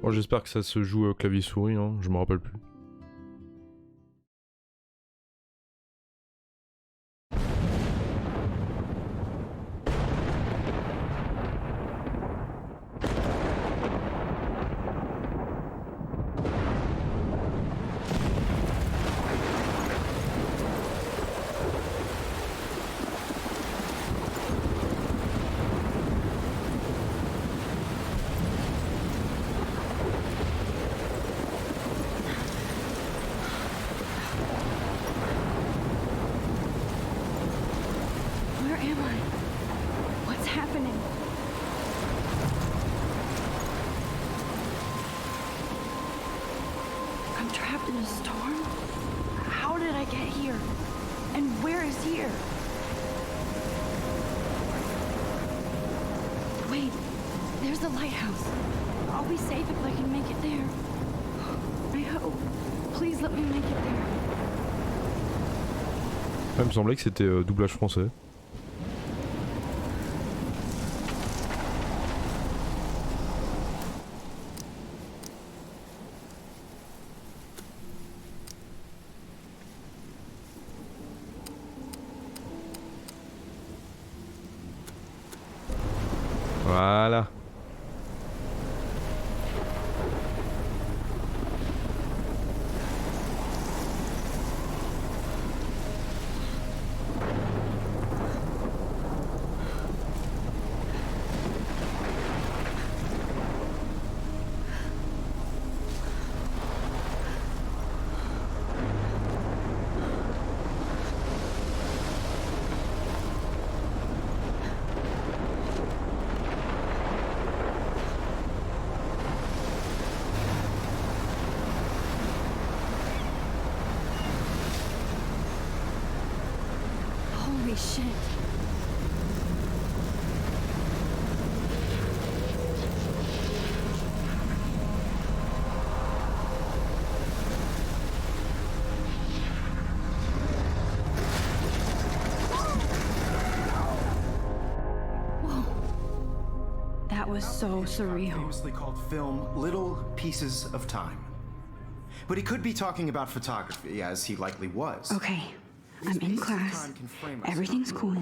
Bon, j'espère que ça se joue clavier-souris, hein, je me rappelle plus. Il me semblait que c'était doublage français. Voilà. Holy shit. Whoa. That was so surreal. Famously called film Little Pieces of Time. But he could be talking about photography, as he likely was. Okay. I'm in class. Everything's cool.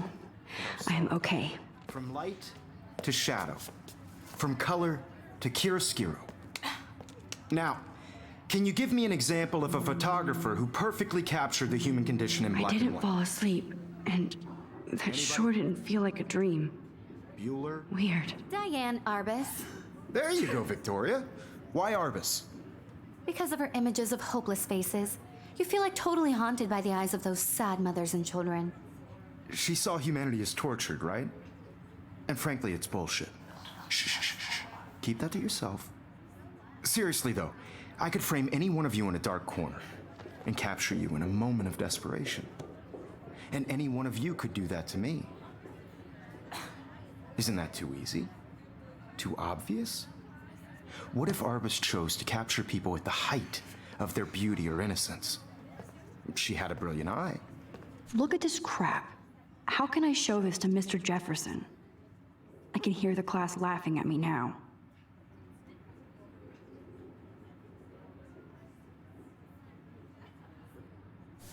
I am okay. From light to shadow. From color to chiaroscuro. Now, can you give me an example of a photographer who perfectly captured the human condition in black and white? I didn't fall asleep, and that sure didn't feel like a dream. Bueller? Weird. Diane Arbus. There you go, Victoria. Why Arbus? Because of her images of hopeless faces. You feel like totally haunted by the eyes of those sad mothers and children. She saw humanity as tortured, right? And frankly, it's bullshit. Shh, shh, shh, shh. Keep that to yourself. Seriously, though, I could frame any one of you in a dark corner and capture you in a moment of desperation. And any one of you could do that to me. Isn't that too easy? Too obvious? What if Arbus chose to capture people at the height of their beauty or innocence? She had a brilliant eye. Look at this crap. How can I show this to Mr. Jefferson? I can hear the class laughing at me now.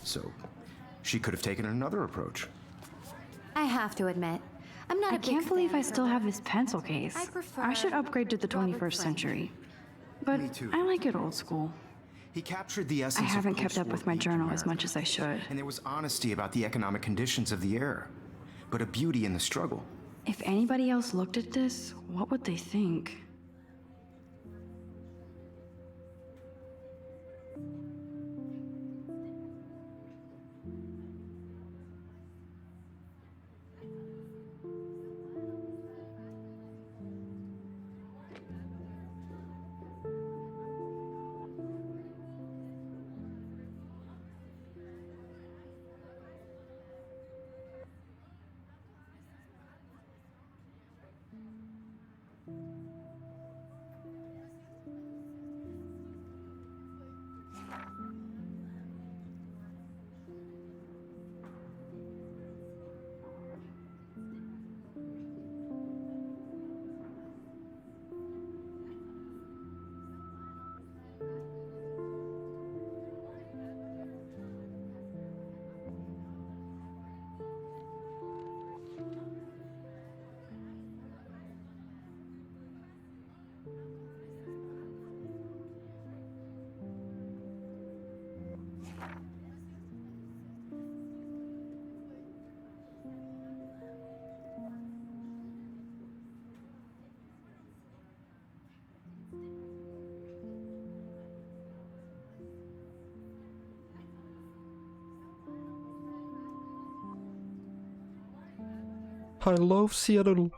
So, she could have taken another approach. I have to admit, I'm not a I big can't believe fan I of still her. have this pencil case. I should upgrade to the Robert 21st Frank. century. But Me too. I like it old school. He captured the I essence haven't of kept up with my post-war journal as America. much as I should. And there was honesty about the economic conditions of the era, but a beauty in the struggle. If anybody else looked at this, what would they think? I love Seattle.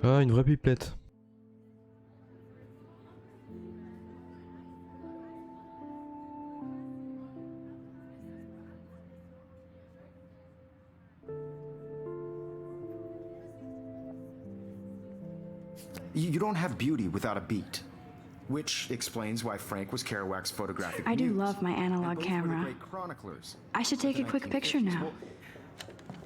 Ah, une vraie pipelette. You don't have beauty without a beat. Which explains why Frank was Kerouac's photographic I do muse. love my analog And both were the camera. great chroniclers I should of take the a quick picture 1950s. now. Well,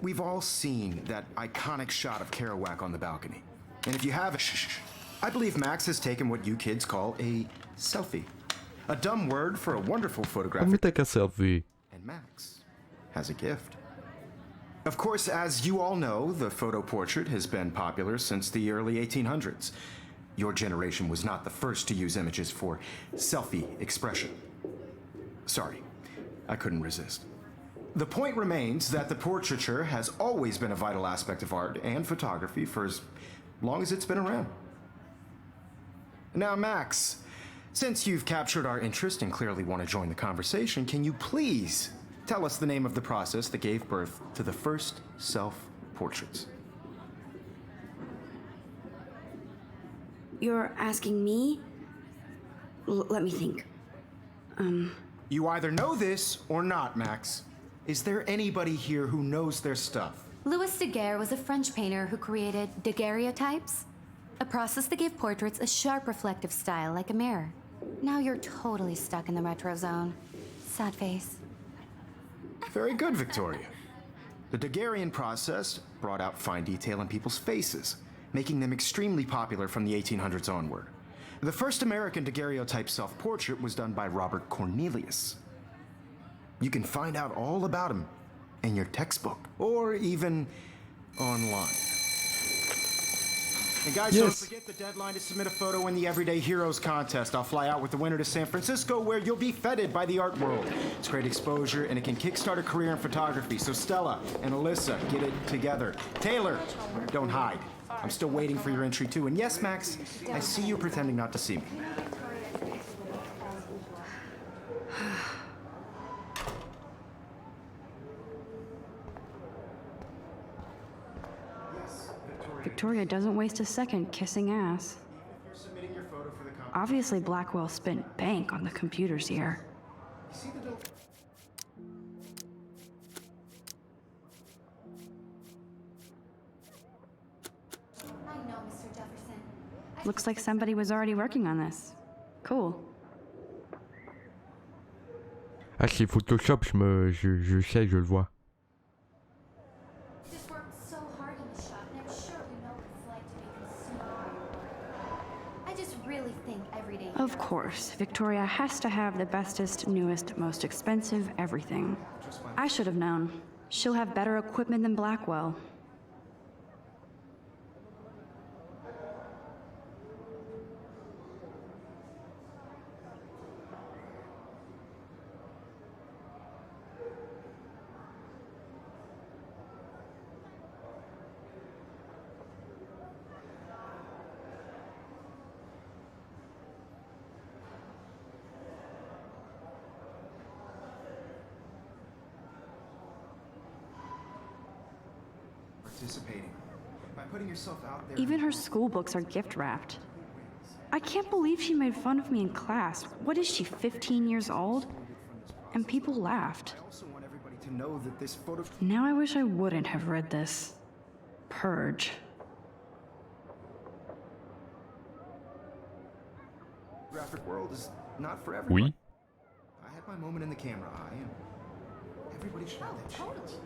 we've all seen that iconic shot of Kerouac on the balcony. And if you haven't, I believe Max has taken what you kids call a selfie. A dumb word for a wonderful Let me photographic. take a selfie. And Max has a gift. Of course, as you all know, the photo portrait has been popular since the early 1800s. Your generation was not the first to use images for selfie expression. Sorry, I couldn't resist. The point remains that the portraiture has always been a vital aspect of art and photography for as long as it's been around. Now, Max, since you've captured our interest and clearly want to join the conversation, can you please tell us the name of the process that gave birth to the first self-portraits? You're asking me? Let me think. You either know this or not, Max. Is there anybody here who knows their stuff? Louis Daguerre was a French painter who created daguerreotypes, a process that gave portraits a sharp reflective style like a mirror. Now you're totally stuck in the retro zone. Sad face. Very good, Victoria. The Daguerrean process brought out fine detail in people's faces, making them extremely popular from the 1800s onward. The first American daguerreotype self-portrait was done by Robert Cornelius. You can find out all about him in your textbook, or even online. And guys, don't forget the deadline to submit a photo in the Everyday Heroes contest. I'll fly out with the winner to San Francisco, where you'll be feted by the art world. It's great exposure, and it can kickstart a career in photography. So Stella and Alyssa, get it together. Taylor, don't hide. I'm still waiting for your entry too. And yes, Max, I see you pretending not to see me. Victoria doesn't waste a second kissing ass. You're submitting your photo for the competition. Obviously, Blackwell spent bank on the computers here. See the little... I know, Mr. Jefferson. Looks like somebody was already working on this. Cool. Ah, c'est Photoshop, je sais, je le vois. You just worked so hard in the shop, and I'm sure you know what it's like to be consumed. I just really think everyday. Of course, Victoria has to have the bestest, newest, most expensive everything. I should have known. She'll have better equipment than Blackwell. Participating. By putting yourself out there... Even her school books are gift wrapped. I can't believe she made fun of me in class. What is she, 15 years old? And people laughed. I also want everybody to know that this photographic Now I wish I wouldn't have read this. Purge. world is not for everyone. Oui. I had my moment in the camera eye, and everybody should have that chance.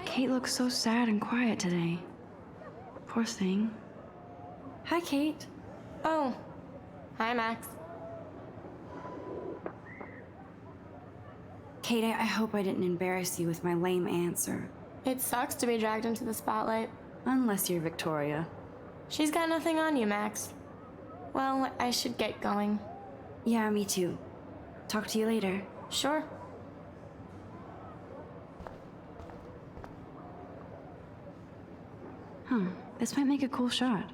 Kate looks so sad and quiet today. Poor thing. Hi, Kate. Oh. Hi, Max. Kate, I hope I didn't embarrass you with my lame answer. It sucks to be dragged into the spotlight. Unless you're Victoria. She's got nothing on you, Max. Well, I should get going. Yeah, me too. Talk to you later. Sure. This might make a cool shot.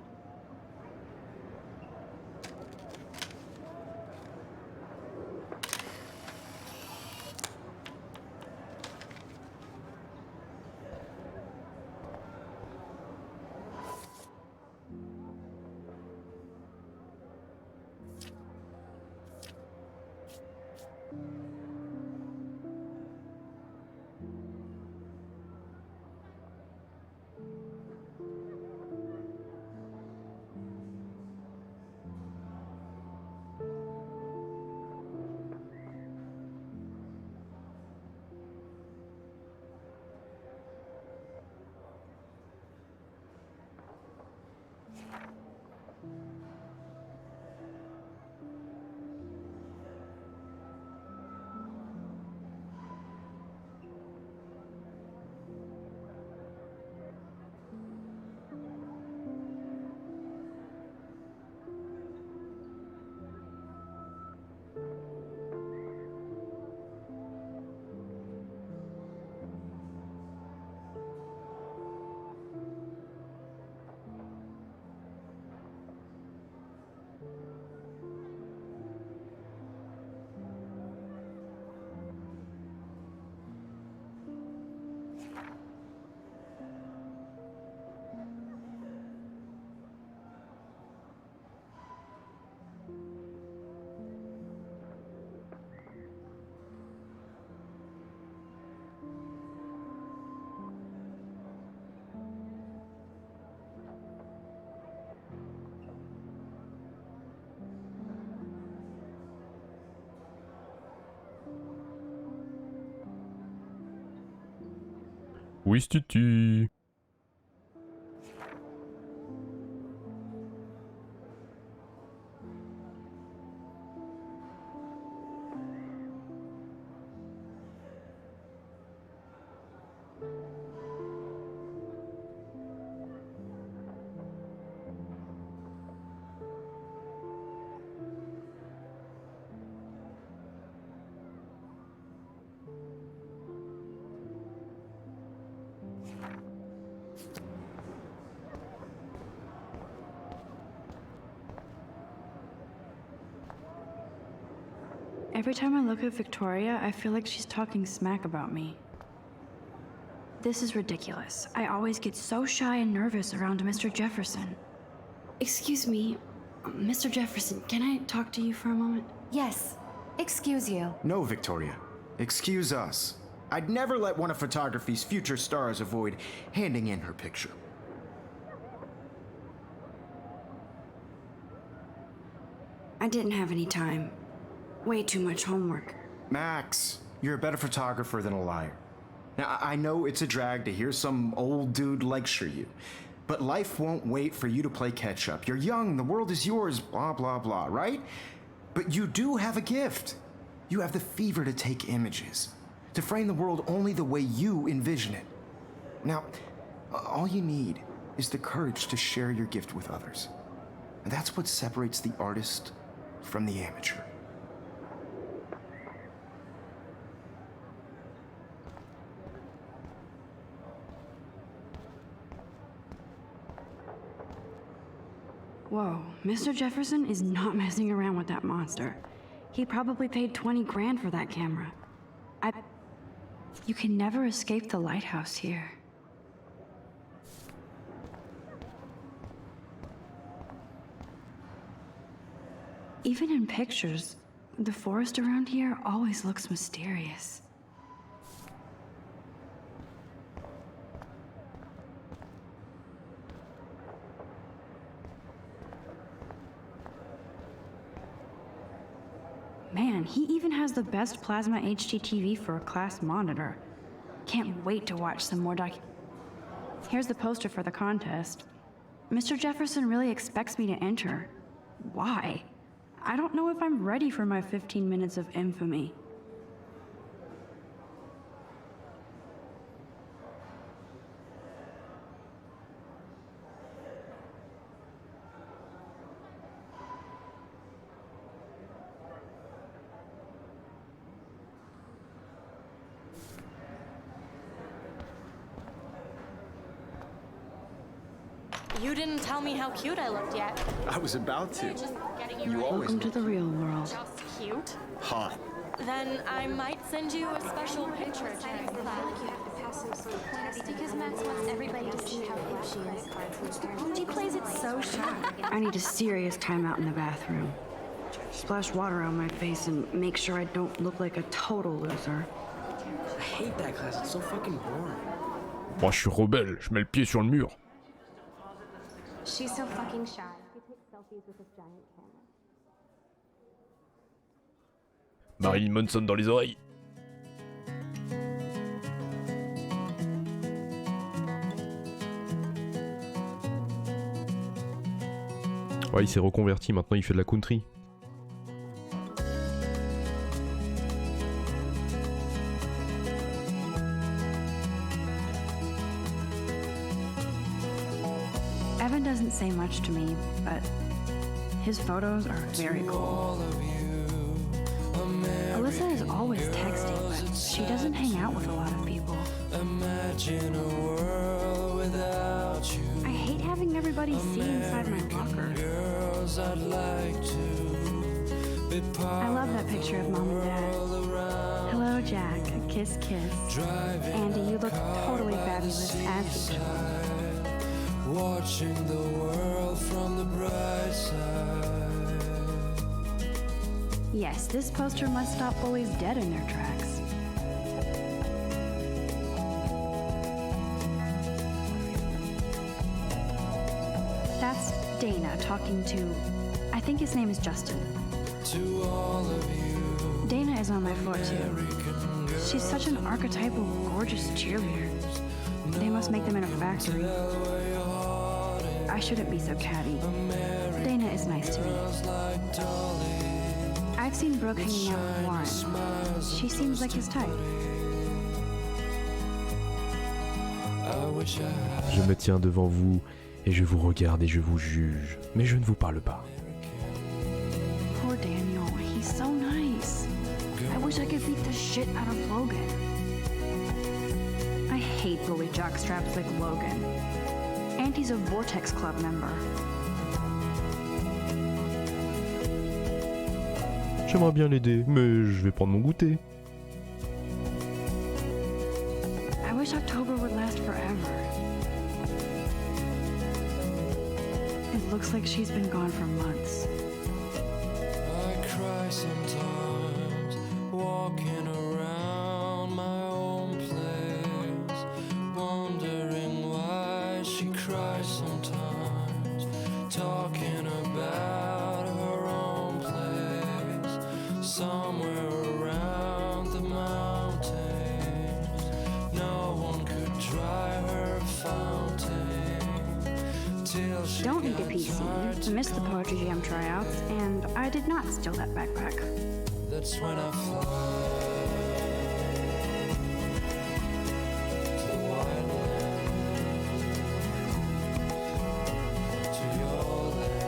Oui, Stiti. Every time I look at Victoria, I feel like she's talking smack about me. This is ridiculous. I always get so shy and nervous around Mr. Jefferson. Excuse me, Mr. Jefferson, can I talk to you for a moment? Yes. Excuse you. No, Victoria. Excuse us. I'd never let one of photography's future stars avoid handing in her picture. I didn't have any time. Way too much homework. Max, you're a better photographer than a liar. Now, I know it's a drag to hear some old dude lecture you, but life won't wait for you to play catch up. You're young, the world is yours, blah, blah, blah, right? But you do have a gift. You have the fever to take images, to frame the world only the way you envision it. Now, all you need is the courage to share your gift with others. And that's what separates the artist from the amateur. Whoa, Mr. Jefferson is not messing around with that monster. He probably paid 20 grand for that camera. You can never escape the lighthouse here. Even in pictures, the forest around here always looks mysterious. Man, he even has the best plasma HDTV for a class monitor. Can't wait to watch some more Here's the poster for the contest. Mr. Jefferson really expects me to enter. Why? I don't know if I'm ready for my 15 minutes of infamy. You didn't tell me how cute I looked yet. I was about to. Just getting You right. always Welcome to the real world. Just cute. hot. Then I might send you a special picture. Because Max wants everybody to see how hip she is. She plays it so shy. I need a serious timeout in the bathroom. Splash water on my face and make sure I don't look like a total loser. I hate that class, it's so fucking boring. Moi, je suis rebelle, je mets le pied sur le mur. She's so fucking shy. She takes selfies with this giant camera. Marilyn Manson dans les oreilles. Ouais, il s'est reconverti, maintenant il fait de la country. Evan doesn't say much to me, but his photos are very cool. Alyssa is always texting, but she doesn't hang out with a lot of people. I hate having everybody see inside my locker. I love that picture of Mom and Dad. Hello, Jack. Kiss, kiss. Andy, you look totally fabulous as usual. Watching the world from the bright side. Yes, this poster must stop bullies dead in their tracks. That's Dana talking to, I think his name is Justin. To all of you, Dana is on my floor too. She's such an archetypal, gorgeous cheerleader. They must make them in a factory. I shouldn't be so catty. Dana is nice to me. I've seen Brooke hanging out with Warren. She seems like his type. Je me tiens devant vous et je vous regarde et je vous juge, mais je ne vous parle pas. Poor Daniel, he's so nice. I wish I could beat the shit out of Logan. I hate bully jockstraps like Logan. And he's a Vortex Club member. J'aimerais bien l'aider, mais je vais prendre mon goûter. I wish October would last forever. It looks like she's been gone for months. I cry sometimes, walking around my own place, wondering why she cries sometimes, talking about her own place, somewhere around the mountains. No one could dry her fountain till she Don't need a got PC. tired. Missed the Poetry Jam tryouts, and I did not steal that backpack. That's when I fly to the wild land, to your land.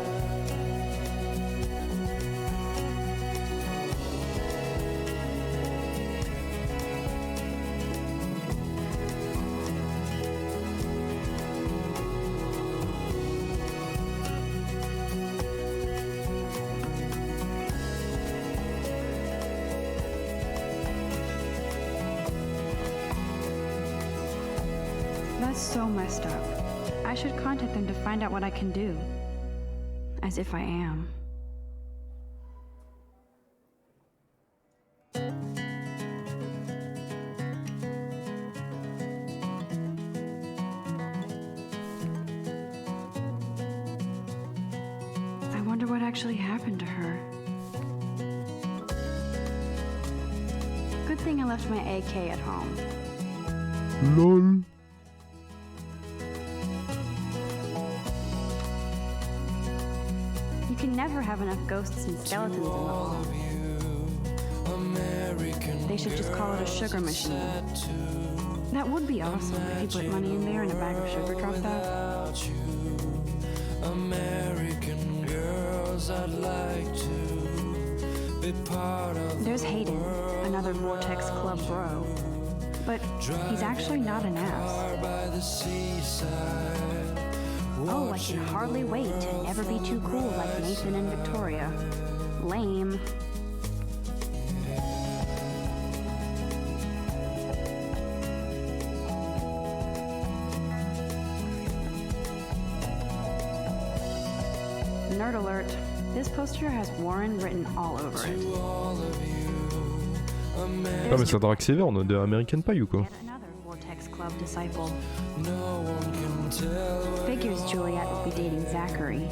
That's so messed up. I should contact them to find out what I can do. As if I am. I wonder what actually happened to her. Good thing I left my AK at home. LOL. You can never have enough ghosts and skeletons in the hall. They should just call it a sugar machine. That would be awesome if you put money in there and a bag of sugar dropped out. American girls, I'd like to be part of. There's Hayden, another Vortex Club bro. But he's actually not an ass. By the seaside. Oh, I can hardly wait to never be too cool like Nathan and Victoria. Lame. Nerd alert. This poster has Warren written all over it. Ah mais c'est un Dark Sever, on a de American Pie ou quoi? Yet another Vortex Club disciple. Figures Juliet would be dating Zachary.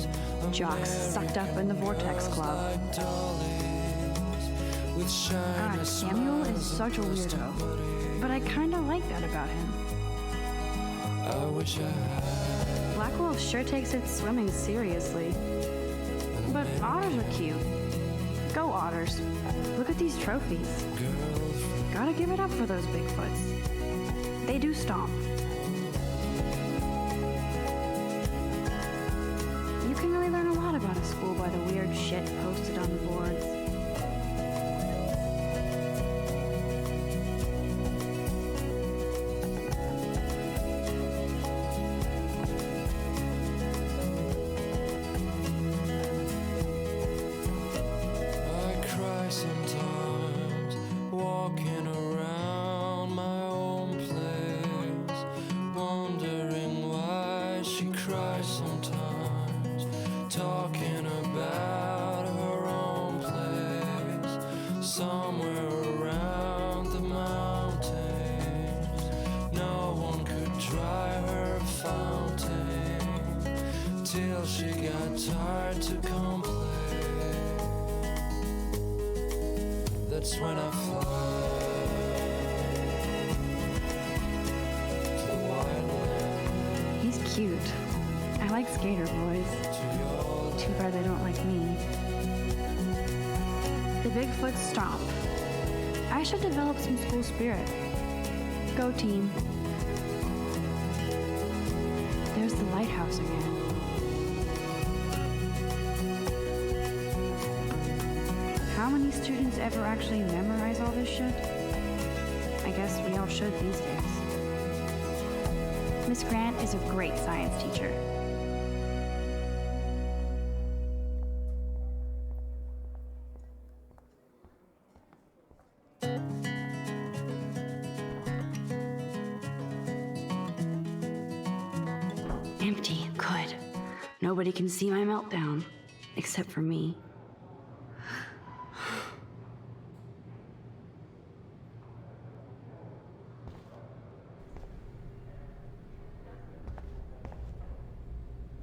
Jocks sucked up in the Vortex Club. God, Samuel is such a weirdo. But I kinda like that about him. Blackwell sure takes its swimming seriously. But otters are cute. Go otters. Look at these trophies. Gotta give it up for those Bigfoots. They do stomp. You can really learn a lot about a school by the weird shit posted on the boards. I cry sometimes, walking around my own place, wondering why she cries sometimes, talking about her own place, somewhere around the mountains. No one could dry her fountain till she got tired to complain. That's when I fly to the wild cute. I like skater boys. Too bad they don't like me. The Bigfoot stomp. I should develop some school spirit. Go team. There's the lighthouse again. How many students ever actually memorize all this shit? I guess we all should these days. Miss Grant is a great science teacher. Empty, good. Nobody can see my meltdown, except for me.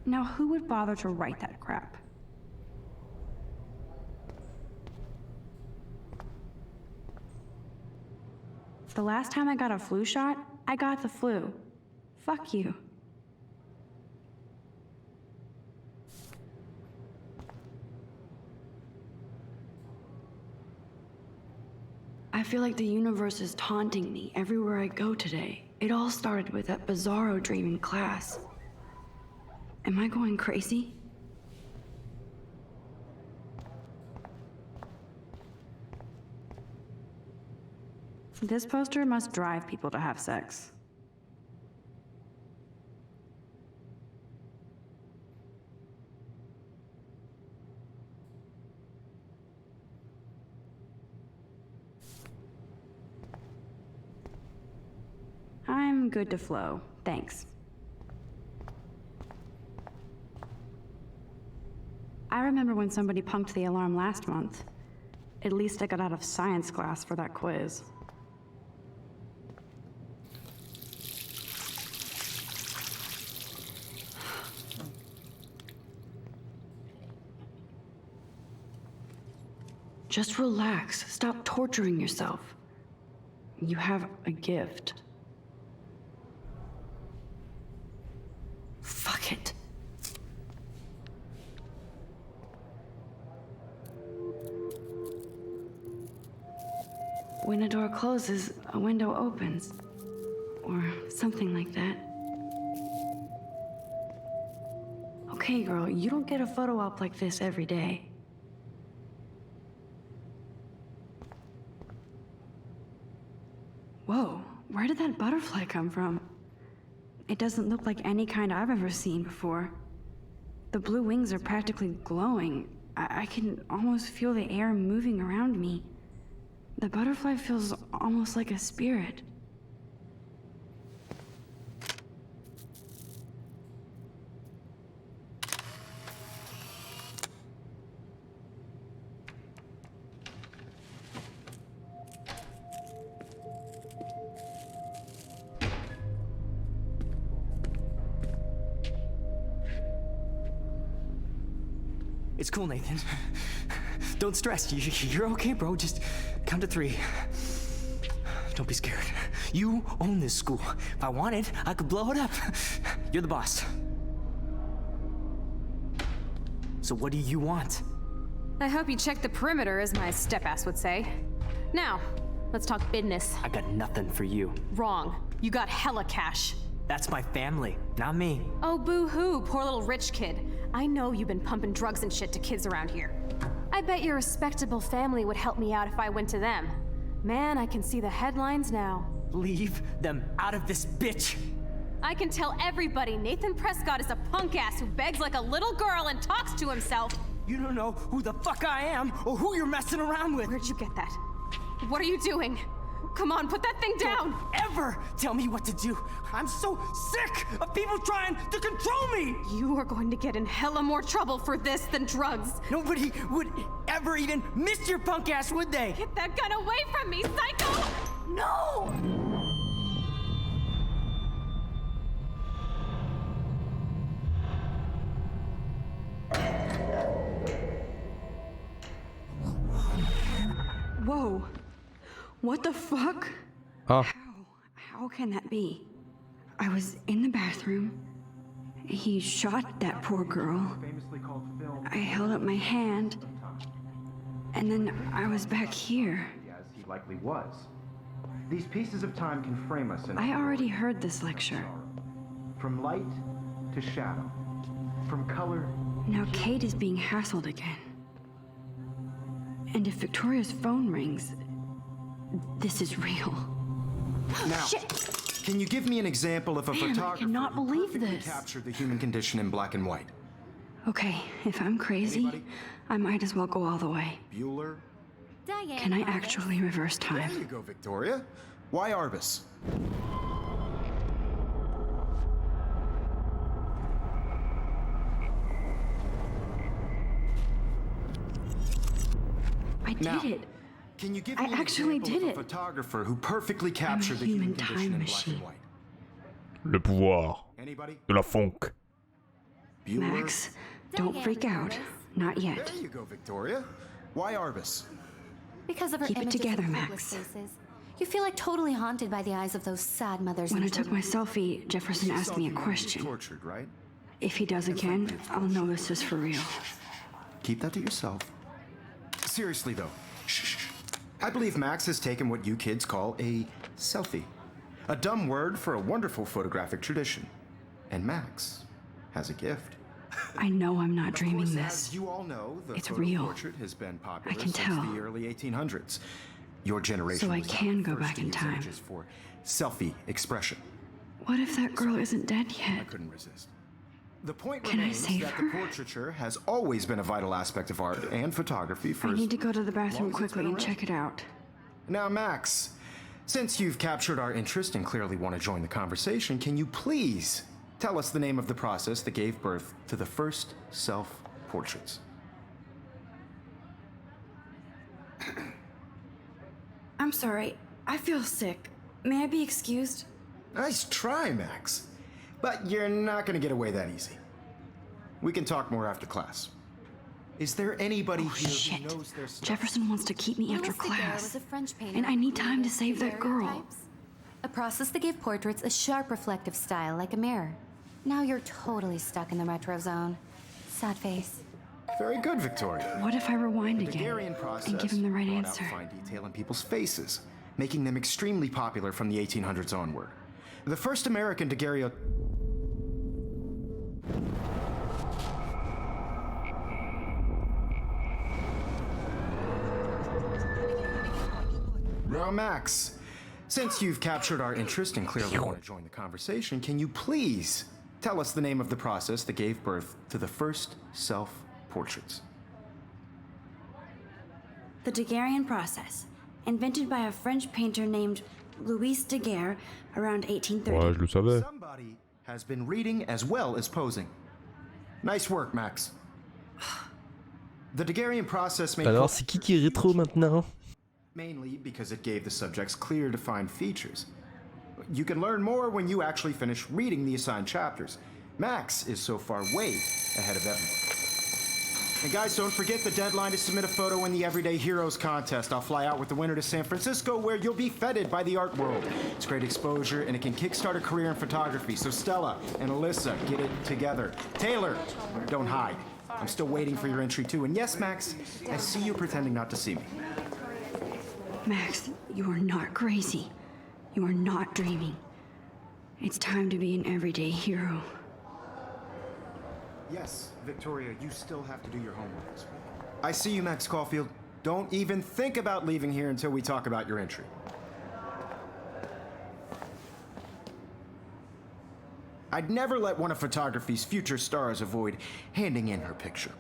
Now, who would bother to write that crap? The last time I got a flu shot, I got the flu. Fuck you. I feel like the universe is taunting me everywhere I go today. It all started with that bizarro dream in class. Am I going crazy? This poster must drive people to have sex. I'm good to flow, thanks. I remember when somebody punked the alarm last month. At least I got out of science class for that quiz. Just relax. Stop torturing yourself. You have a gift. Fuck it. When a door closes, a window opens. Or something like that. Okay, girl, you don't get a photo op like this every day. Whoa, where did that butterfly come from? It doesn't look like any kind I've ever seen before. The blue wings are practically glowing. I can almost feel the air moving around me. The butterfly feels almost like a spirit. It's cool, Nathan. Don't stress. You're okay, bro. Just count to 3. Don't be scared. You own this school. If I wanted, I could blow it up. You're the boss. So what do you want? I hope you checked the perimeter, as my step-ass would say. Now, let's talk business. I got nothing for you. Wrong. You got hella cash. That's my family, not me. Oh, boo-hoo, poor little rich kid. I know you've been pumping drugs and shit to kids around here. I bet your respectable family would help me out if I went to them. Man, I can see the headlines now. Leave them out of this bitch! I can tell everybody Nathan Prescott is a punk ass who begs like a little girl and talks to himself. You don't know who the fuck I am or who you're messing around with. Where'd you get that? What are you doing? Come on, put that thing down! Don't ever tell me what to do! I'm so sick of people trying to control me! You are going to get in hella more trouble for this than drugs. Nobody would ever even miss your punk ass, would they? Get that gun away from me, psycho! No! Whoa. What the fuck? Ah. How can that be? I was in the bathroom, He shot that poor girl. I held up my hand, and then I was back here. As he likely was. These pieces of time can frame us in. I already heard this lecture. From light to shadow. From color. Now Kate is being hassled again. And if Victoria's phone rings, this is real. Now, can you give me an example of a Man, I photographer cannot who believe perfectly this. captured the human condition in black and white? Okay, if I'm crazy, Anybody? I might as well go all the way. Bueller? Diane Can I Arbus. actually reverse There time? you go, Victoria. Why Arbus? I did Now, it. Can you give I me an actually example did of a it. photographer who perfectly captured the human human condition time in black machine. and white? Le pouvoir Anybody? de la funk. Bueller? Max, don't Diane freak out. Arbus. Not yet. There you go, Victoria. Why Arbus? Because of her Keep it images together, of Max. hopeless faces. You feel like totally haunted by the eyes of those sad mothers When I and took my children. selfie, Jefferson You asked saw me a humanity question. Tortured, right? If he does again, I'll know this is for real. Keep that to yourself. Seriously, though. Shh. I believe Max has taken what you kids call a selfie. A dumb word for a wonderful photographic tradition. And Max has a gift. I know I'm not Of dreaming course, this. As you all know, the It's photo real. portrait has been popular I can since tell. the early 1800s. Your generation So I was not can the go first back to in use time. images for selfie expression. What if that girl isn't dead I yet? couldn't resist. The point Can I remains save that her? the portraiture has always been a vital aspect of art and photography for I as need to go to the bathroom long as it's quickly been and around. check it out. Now, Max, since you've captured our interest and clearly want to join the conversation, can you please tell us the name of the process that gave birth to the first self-portraits? I'm sorry. I feel sick. May I be excused? Nice try, Max. But you're not going to get away that easy. We can talk more after class. Is there anybody here Shit. who knows their stuff? Jefferson wants to keep me after Louis Daguerre class. was a French painter And I who need time to created save that girl. daguerreotypes, a process that gave portraits a sharp reflective style like a mirror. Now you're totally stuck in the retro zone. Sad face. Very good, Victoria. What if I rewind The again Daguerrean process and give him the right brought out answer? fine detail in people's faces, making them extremely popular from the 1800s onward. The first American daguerreotype. Now, Max, since you've captured our interest and clearly want to join the conversation, can you please tell us the name of the process that gave birth to the first self-portraits? The Daguerrean process, invented by a French painter named Louis Daguerre around 1830. Ouais, je le savais. Somebody has been reading as well as posing. Nice work, Max. The Daguerrean process made Alors, c'est qui est rétro maintenant? mainly because it gave the subjects clear, defined features. You can learn more when you actually finish reading the assigned chapters. Max is so far way ahead of everyone. And guys, don't forget the deadline to submit a photo in the Everyday Heroes contest. I'll fly out with the winner to San Francisco, where you'll be feted by the art world. It's great exposure, and it can kickstart a career in photography. So Stella and Alyssa, get it together. Taylor, don't hide. I'm still waiting for your entry too. And yes, Max, I see you pretending not to see me. Max, you are not crazy. You are not dreaming. It's time to be an everyday hero. Yes, Victoria, you still have to do your homework this week. I see you, Max Caulfield. Don't even think about leaving here until we talk about your entry. I'd never let one of photography's future stars avoid handing in her picture.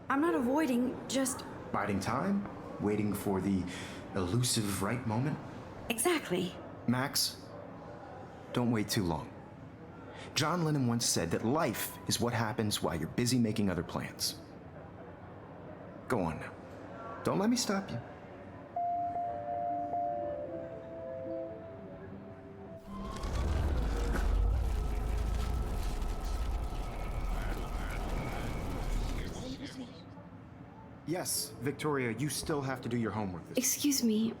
I'm not avoiding, just Biding time, waiting for the elusive right moment. exactly. Max, don't wait too long. John Lennon once said that life is what happens while you're busy making other plans. Go on now. Don't let me stop you. Yes, Victoria, you still have to do your homework this week. Excuse me,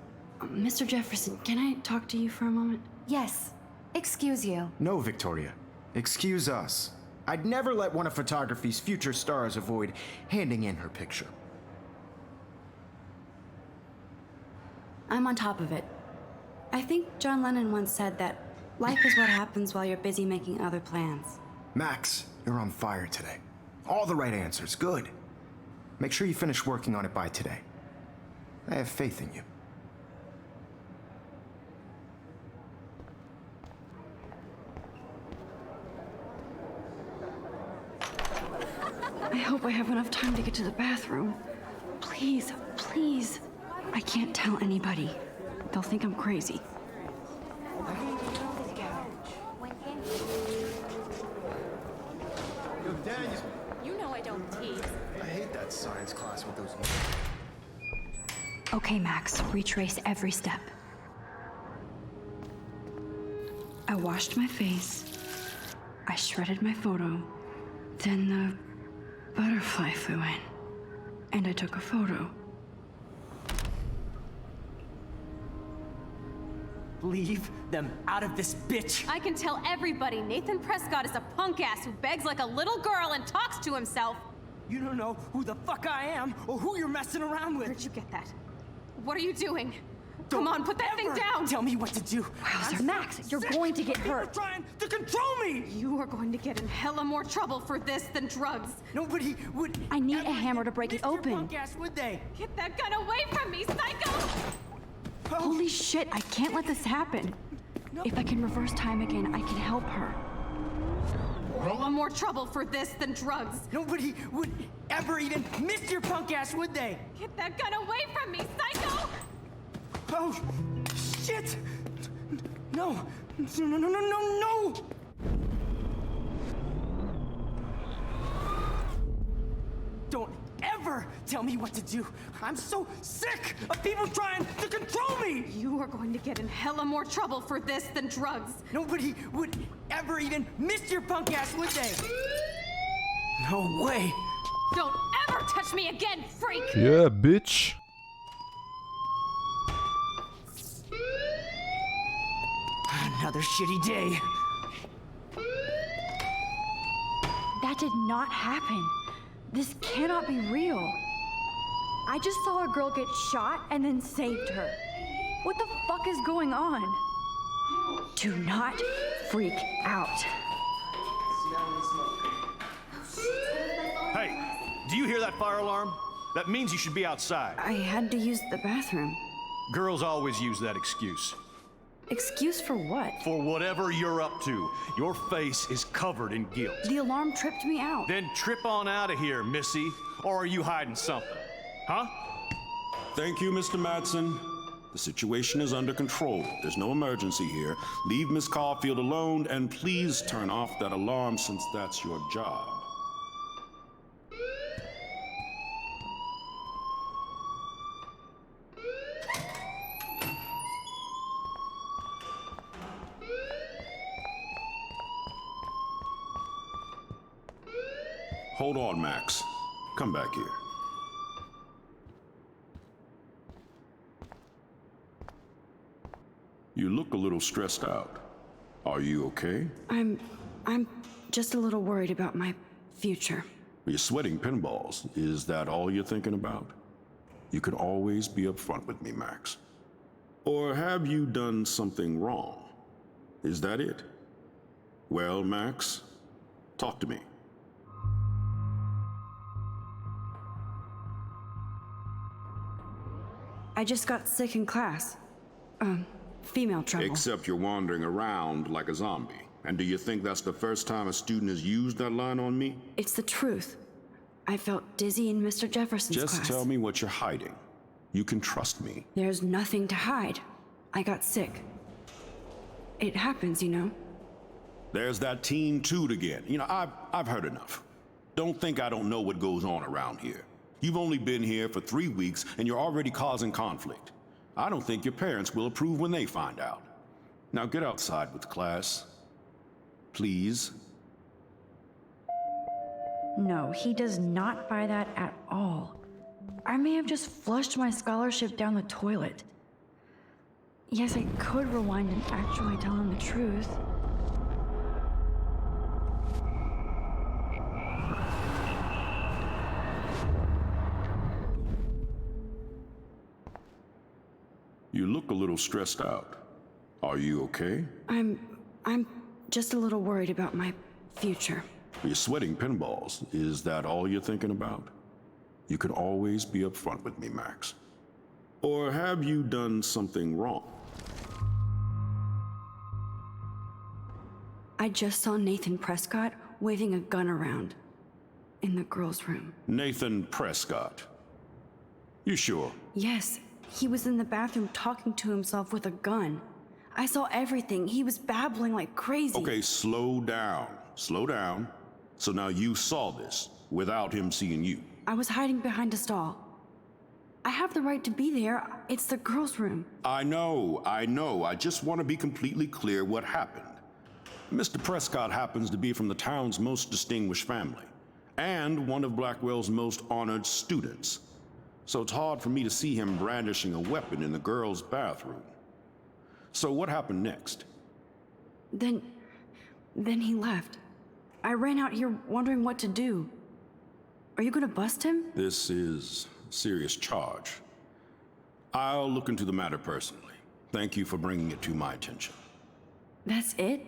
Mr. Jefferson, can I talk to you for a moment? Yes. Excuse you. No, Victoria. Excuse us. I'd never let one of photography's future stars avoid handing in her picture. I'm on top of it. I think John Lennon once said that life is what happens while you're busy making other plans. Max, you're on fire today. All the right answers. Good. Make sure you finish working on it by today. I have faith in you. I hope I have enough time to get to the bathroom. Please, please. I can't tell anybody. They'll think I'm crazy. Yo, Daniel. You know I don't tease. I hate that science class with those... Okay, Max, retrace every step. I washed my face. I shredded my photo. Then the butterfly flew in. And I took a photo. Leave them out of this bitch. I can tell everybody Nathan Prescott is a punk ass who begs like a little girl and talks to himself. You don't know who the fuck I am or who you're messing around with. Where'd you get that? What are you doing? Come on, put that thing down! Tell me what to do. Wowzer, Max, you're going to get hurt. You're trying to control me! You are going to get in hella more trouble for this than drugs. Nobody would... I need a hammer to break it open. Punk ass, would they? Get that gun away from me, psycho! Holy shit, I can't let this happen. If I can reverse time again, I can help her. Hella more trouble for this than drugs. Nobody would ever even miss your punk ass, would they? Get that gun away from me, psycho! Oh, shit! No! No, no, no, no, no, no! Don't ever tell me what to do! I'm so sick of people trying to control me! You are going to get in hella more trouble for this than drugs. Nobody would ever even miss your punk ass, would they? No way! Don't ever touch me again, freak! Yeah, bitch. Another shitty day. That did not happen. This cannot be real. I just saw a girl get shot and then saved her. What the fuck is going on? Do not freak out. Hey, do you hear that fire alarm? That means you should be outside. I had to use the bathroom. Girls always use that excuse. Excuse for what? For whatever you're up to, your face is covered in guilt. The alarm tripped me out. Then trip on out of here, Missy. Or are you hiding something? Huh? Thank you, Mr. Madsen. The situation is under control. There's no emergency here. Leave Miss Caulfield alone, and please turn off that alarm since that's your job. Hold on, Max. Come back here. You look a little stressed out. Are you okay? I'm just a little worried about my future. You're sweating pinballs. Is that all you're thinking about? You can always be upfront with me, Max. Or have you done something wrong? Is that it? Well, Max, talk to me. I just got sick in class. Female trouble. Except you're wandering around like a zombie. And do you think that's the first time a student has used that line on me? It's the truth. I felt dizzy in Mr. Jefferson's class. Just tell me what you're hiding. You can trust me. There's nothing to hide. I got sick. It happens, you know. There's that teen toot again. You know, I've heard enough. Don't think I don't know what goes on around here. You've only been here for 3 weeks and you're already causing conflict. I don't think your parents will approve when they find out. Now get outside with class. Please. No, he does not buy that at all. I may have just flushed my scholarship down the toilet. Yes, I could rewind and actually tell him the truth. You look a little stressed out. Are you okay? I'm just a little worried about my future. You're sweating pinballs. Is that all you're thinking about? You can always be upfront with me, Max. Or have you done something wrong? I just saw Nathan Prescott waving a gun around in the girls' room. Nathan Prescott. You sure? Yes, he was in the bathroom talking to himself with a gun. I saw everything. He was babbling like crazy. Okay, slow down. Slow down. So now you saw this without him seeing you. I was hiding behind a stall. I have the right to be there. It's the girls' room. I know. I just want to be completely clear what happened. Mr. Prescott happens to be from the town's most distinguished family, and one of Blackwell's most honored students. So it's hard for me to see him brandishing a weapon in the girls' bathroom. So what happened next? Then he left. I ran out here wondering what to do. Are you gonna bust him? This is a serious charge. I'll look into the matter personally. Thank you for bringing it to my attention. That's it?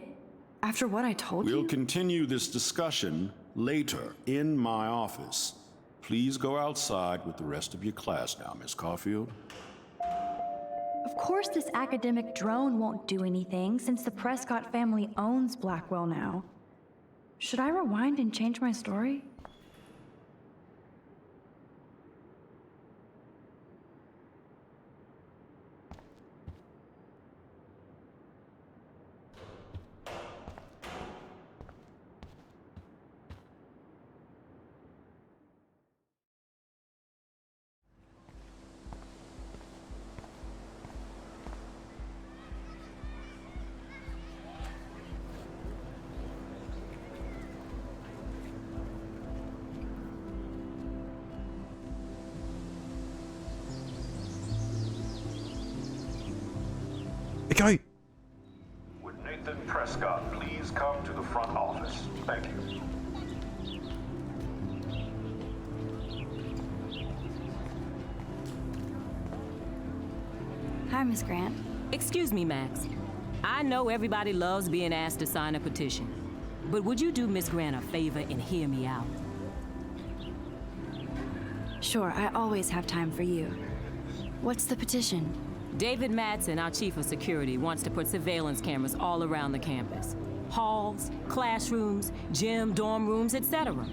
After what I told you? We'll continue this discussion later in my office. Please go outside with the rest of your class now, Miss Caulfield. Of course this academic drone won't do anything since the Prescott family owns Blackwell now. Should I rewind and change my story? Écureuil! Would Nathan Prescott please come to the front office? Thank you. Hi, Miss Grant. Excuse me, Max. I know everybody loves being asked to sign a petition, but would you do Miss Grant a favor and hear me out? Sure, I always have time for you. What's the petition? David Madsen, our chief of security, wants to put surveillance cameras all around the campus. Halls, classrooms, gym, dorm rooms, etc.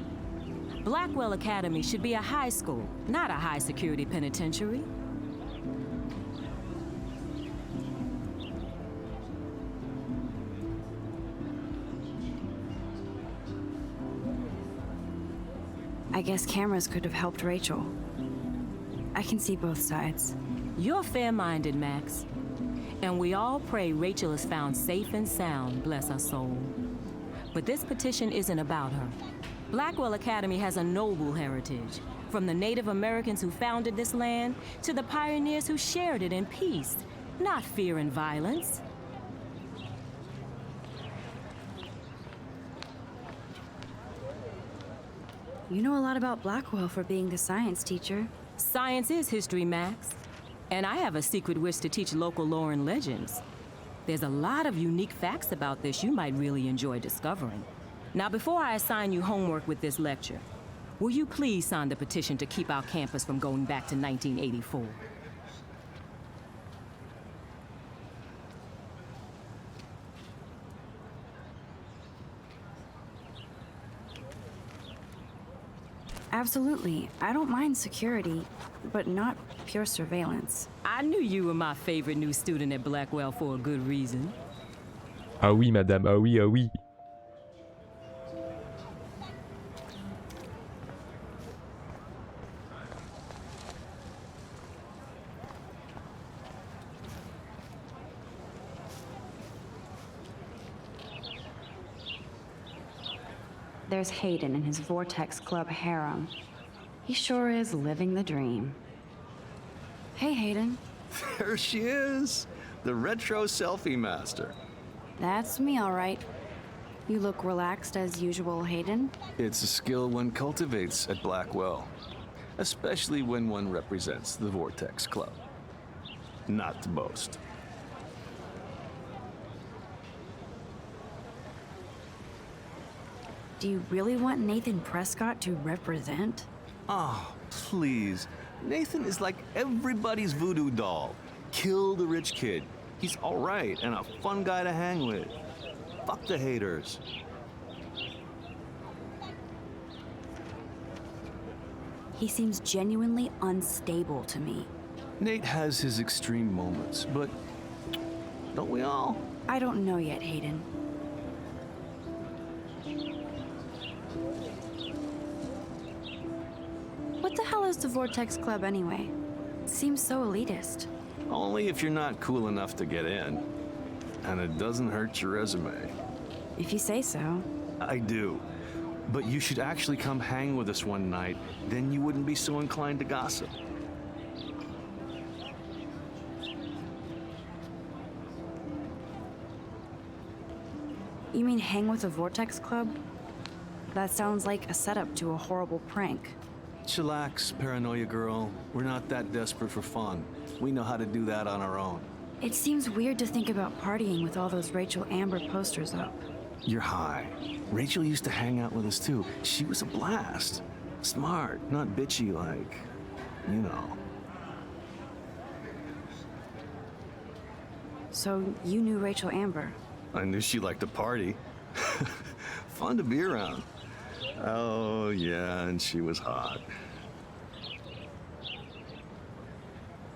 Blackwell Academy should be a high school, not a high-security penitentiary. I guess cameras could have helped Rachel. I can see both sides. You're fair-minded, Max. And we all pray Rachel is found safe and sound, bless her soul. But this petition isn't about her. Blackwell Academy has a noble heritage, from the Native Americans who founded this land to the pioneers who shared it in peace, not fear and violence. You know a lot about Blackwell for being the science teacher. Science is history, Max. And I have a secret wish to teach local lore and legends. There's a lot of unique facts about this you might really enjoy discovering. Now, before I assign you homework with this lecture, will you please sign the petition to keep our campus from going back to 1984? Absolutely. I don't mind security, but not pure surveillance. I knew you were my favorite new student at Blackwell for a good reason. Ah oui, madame, ah oui, ah oui. There's Hayden in his Vortex Club harem. He sure is living the dream. Hey, Hayden. There she is. the retro selfie master. That's me, all right. You look relaxed as usual, Hayden. It's a skill one cultivates at Blackwell, especially when one represents the Vortex Club. Not to boast. Do you really want Nathan Prescott to represent? Oh, please. Nathan is like everybody's voodoo doll. Kill the rich kid. He's all right and a fun guy to hang with. Fuck the haters. He seems genuinely unstable to me. Nate has his extreme moments, but don't we all? I don't know yet, Hayden. What the hell is the Vortex Club anyway? It seems so elitist. Only if you're not cool enough to get in. And it doesn't hurt your resume. If you say so. I do. But you should actually come hang with us one night, then you wouldn't be so inclined to gossip. You mean hang with the Vortex Club? That sounds like a setup to a horrible prank. Chillax, paranoia girl. We're not that desperate for fun. We know how to do that on our own. It seems weird to think about partying with all those Rachel Amber posters up. You're high. Rachel used to hang out with us too. She was a blast. Smart, not bitchy like, you know. So you knew Rachel Amber? I knew she liked to party. Fun to be around. Oh, yeah, and she was hot.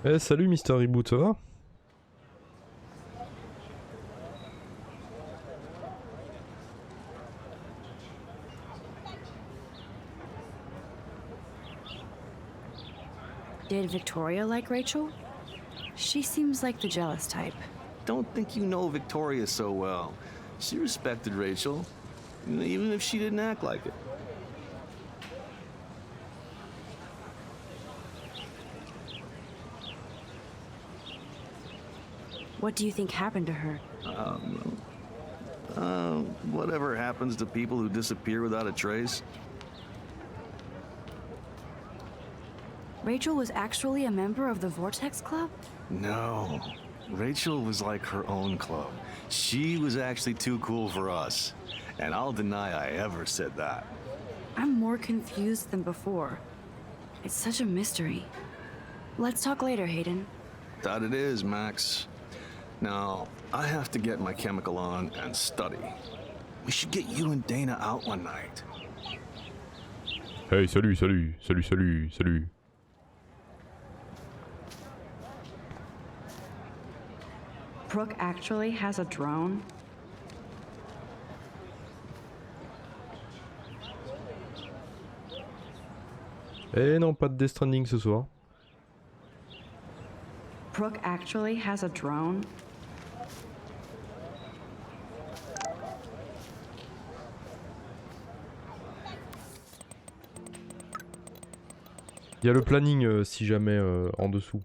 Eh, salut Mister Reboot, ça va? Did Victoria like Rachel? She seems like the jealous type. Don't think you know Victoria so well. She respected Rachel, even if she didn't act like it. What do you think happened to her? Whatever happens to people who disappear without a trace. Rachel was actually a member of the Vortex Club? No. Rachel was like her own club. She was actually too cool for us. And I'll deny I ever said that. I'm more confused than before. It's such a mystery. Let's talk later, Hayden. That it is, Max. Now, I have to get my chemical on and study. We should get you and Dana out one night. Hey, salut, salut, salut, salut, salut. Brooke actually has a drone? Eh non, pas de Death Stranding ce soir. Brooke actually has a drone? Il y a le planning si jamais en dessous.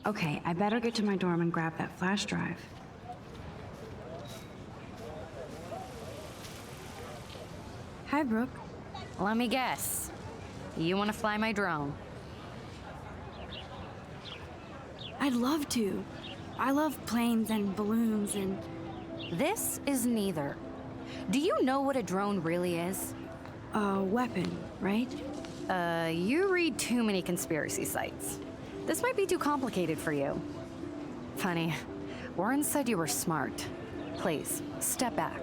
Okay, I better get to my dorm and grab that flash drive. Hi, Brooke. Let me guess. You want to fly my drone? I'd love to. I love planes and balloons and... This is neither. Do you know what a drone really is? A weapon, right? You read too many conspiracy sites. This might be too complicated for you. Funny, Warren said you were smart. Please, step back.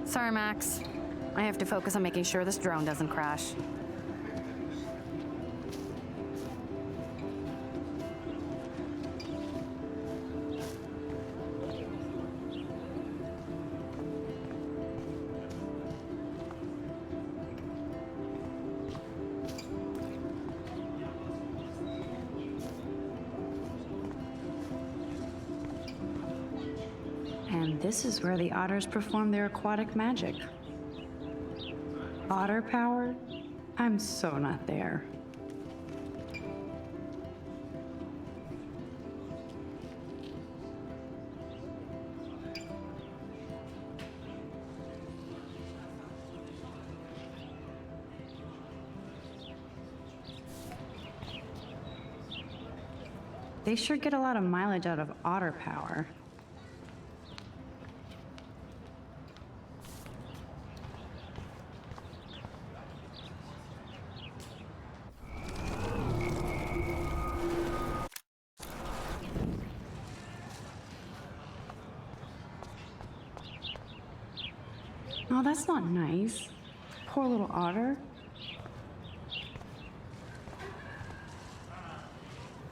Sorry, Max. I have to focus on making sure this drone doesn't crash. And this is where the otters perform their aquatic magic. Otter power? I'm so not there. They sure get a lot of mileage out of otter power. Oh, that's not nice. Poor little otter.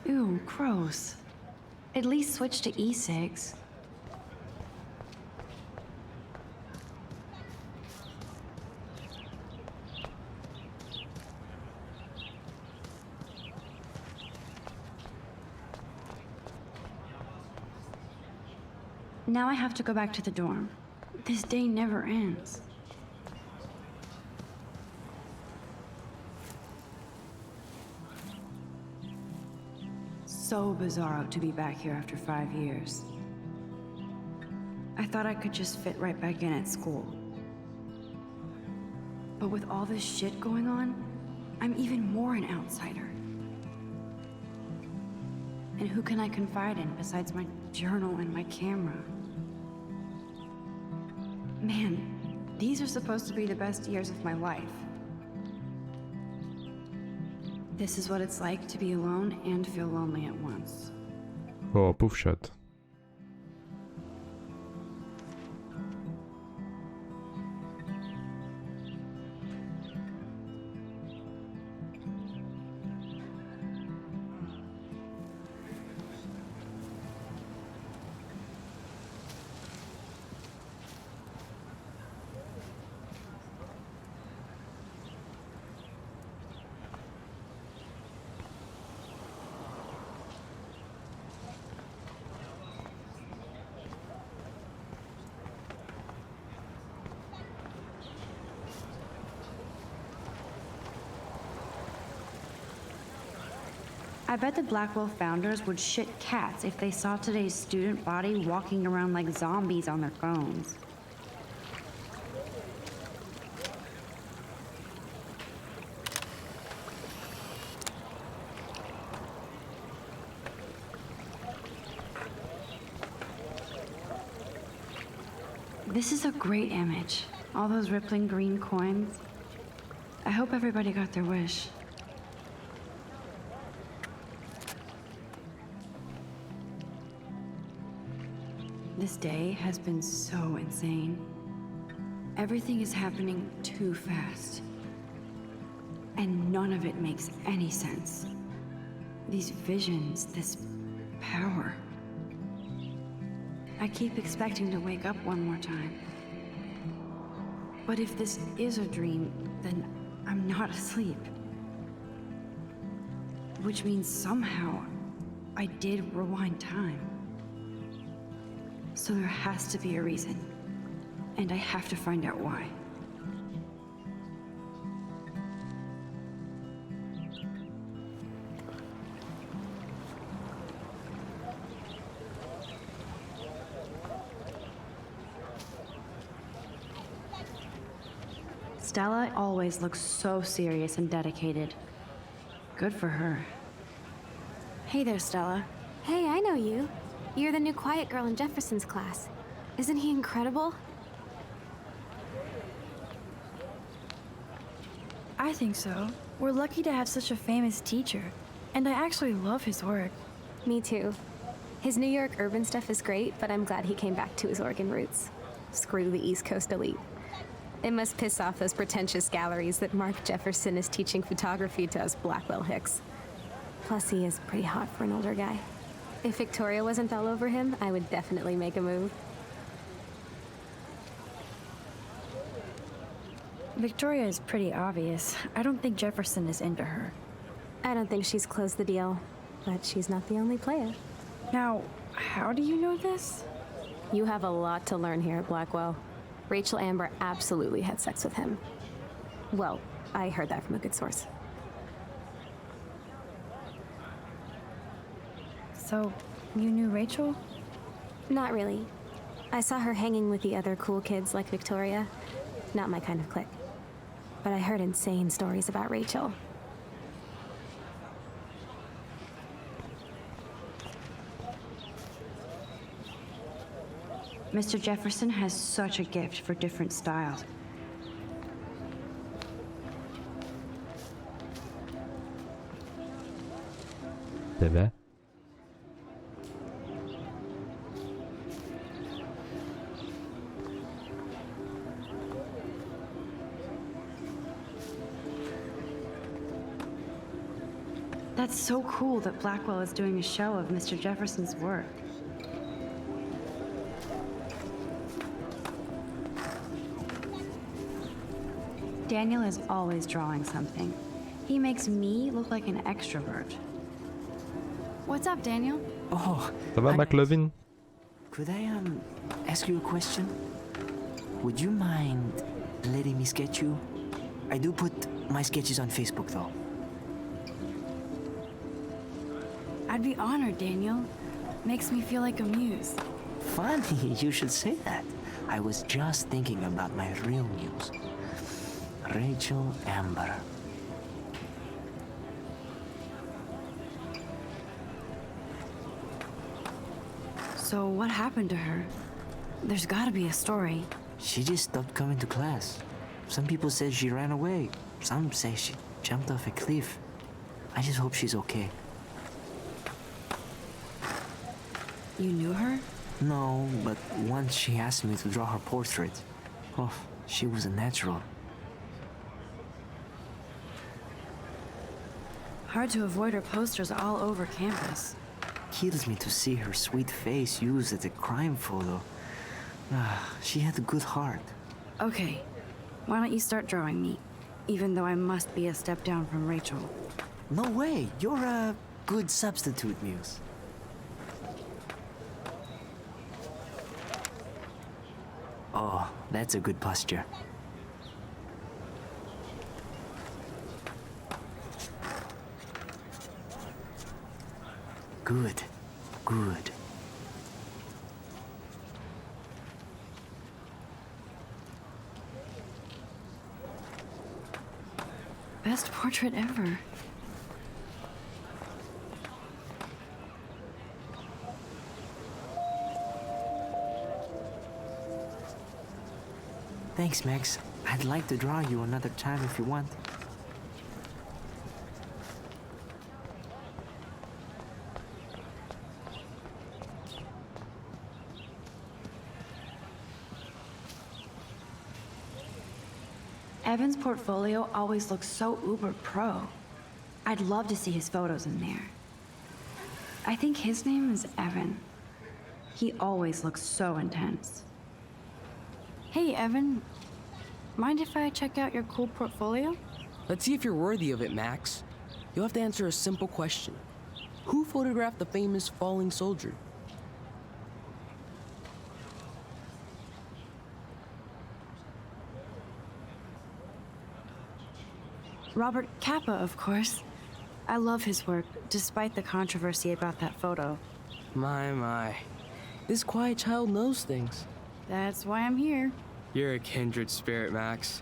Ew, gross. At least switch to e-cigs. Now I have to go back to the dorm. This day never ends. So bizarro to be back here after 5 years. I thought I could just fit right back in at school. But with all this shit going on, I'm even more an outsider. And who can I confide in besides my journal and my camera? Man, these are supposed to be the best years of my life. This is what it's like to be alone and feel lonely at once. Oh, pauvre chatte. I bet the Blackwell founders would shit cats if they saw today's student body walking around like zombies on their phones. This is a great image. All those rippling green coins. I hope everybody got their wish. This day has been so insane. Everything is happening too fast. And none of it makes any sense. These visions, this power. I keep expecting to wake up one more time. But if this is a dream, then I'm not asleep. Which means somehow I did rewind time. So there has to be a reason. And I have to find out why. Stella always looks so serious and dedicated. Good for her. Hey there, Stella. Hey, I know you. You're the new quiet girl in Jefferson's class. Isn't he incredible? I think so. We're lucky to have such a famous teacher. And I actually love his work. Me too. His New York urban stuff is great, but I'm glad he came back to his Oregon roots. Screw the East Coast elite. It must piss off those pretentious galleries that Mark Jefferson is teaching photography to us Blackwell Hicks. Plus, he is pretty hot for an older guy. If Victoria wasn't all over him, I would definitely make a move. Victoria is pretty obvious. I don't think Jefferson is into her. I don't think she's closed the deal, but she's not the only player. Now, how do you know this? You have a lot to learn here at Blackwell. Rachel Amber absolutely had sex with him. Well, I heard that from a good source. So, you knew Rachel? Not really. I saw her hanging with the other cool kids like Victoria. Not my kind of clique. But I heard insane stories about Rachel. Mr. Jefferson has such a gift for different styles. Bebe. That's so cool that Blackwell is doing a show of Mr. Jefferson's work. Daniel is always drawing something. He makes me look like an extrovert. What's up, Daniel? Oh, Ça va, McLovin? Could I ask you a question? Would you mind letting me sketch you? I do put my sketches on Facebook, though. I'd be honored, Daniel. Makes me feel like a muse. Funny, you should say that. I was just thinking about my real muse. Rachel Amber. So what happened to her? There's gotta be a story. She just stopped coming to class. Some people said she ran away. Some say she jumped off a cliff. I just hope she's okay. You knew her? No, but once she asked me to draw her portrait. Oh, she was a natural. Hard to avoid her posters all over campus. Kills me to see her sweet face used as a crime photo. She had a good heart. Okay, why don't you start drawing me? Even though I must be a step down from Rachel. No way, you're a good substitute, Muse. Oh, that's a good posture. Good, good. Best portrait ever. Thanks, Max. I'd like to draw you another time if you want. Evan's portfolio always looks so uber pro. I'd love to see his photos in there. I think his name is Evan. He always looks so intense. Hey, Evan. Mind if I check out your cool portfolio? Let's see if you're worthy of it, Max. You'll have to answer a simple question. Who photographed the famous falling soldier? Robert Capa, of course. I love his work, despite the controversy about that photo. My. This quiet child knows things. That's why I'm here. You're a kindred spirit, Max.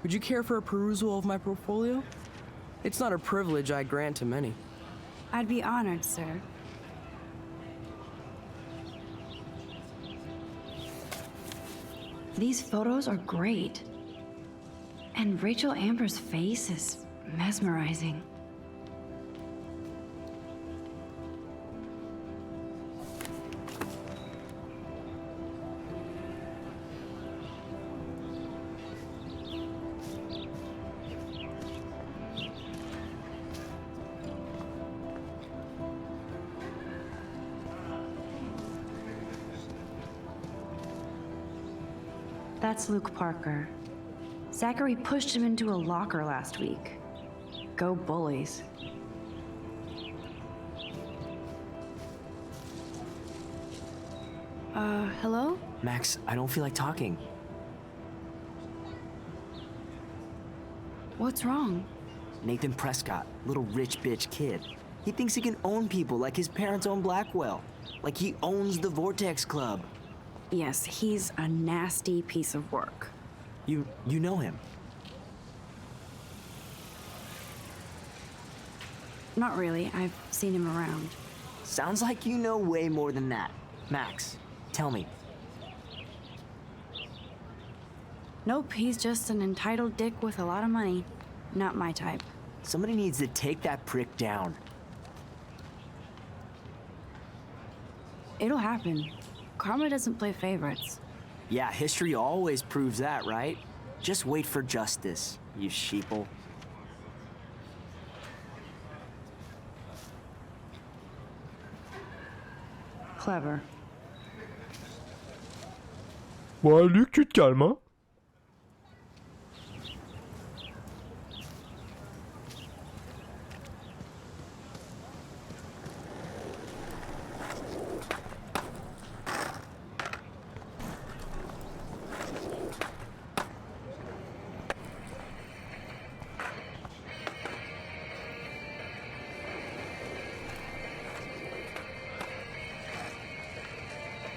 Would you care for a perusal of my portfolio? It's not a privilege I grant to many. I'd be honored, sir. These photos are great. And Rachel Amber's face is mesmerizing. That's Luke Parker. Zachary pushed him into a locker last week. Go bullies. Hello? Max, I don't feel like talking. What's wrong? Nathan Prescott, little rich bitch kid. He thinks he can own people like his parents own Blackwell. Like he owns the Vortex Club. Yes, he's a nasty piece of work. You know him? Not really. I've seen him around. Sounds like you know way more than that. Max, tell me. Nope, he's just an entitled dick with a lot of money. Not my type. Somebody needs to take that prick down. It'll happen. Karma doesn't play favorites. Yeah, history always proves that, right? Just wait for justice, you sheeple. Clever. Ouais, Luc, tu te calmes, hein?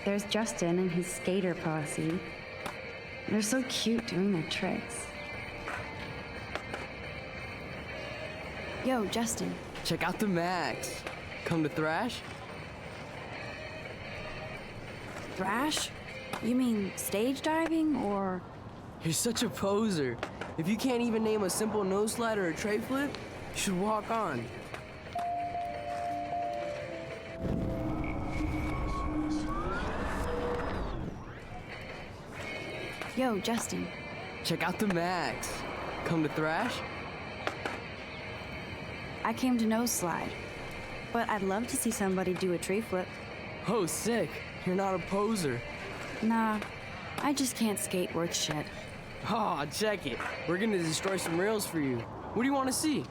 There's Justin and his skater posse. They're so cute doing their tricks. Yo, Justin. Check out the Max. Come to thrash? Thrash? You mean stage diving, or...? You're such a poser. If you can't even name a simple nose slide or a tray flip, you should walk on. Yo, Justin. Check out the Max. Come to thrash? I came to nose slide, but I'd love to see somebody do a tree flip. Oh, sick. You're not a poser. Nah, I just can't skate worth shit. Aw, check it. We're gonna destroy some rails for you. What do you want to see?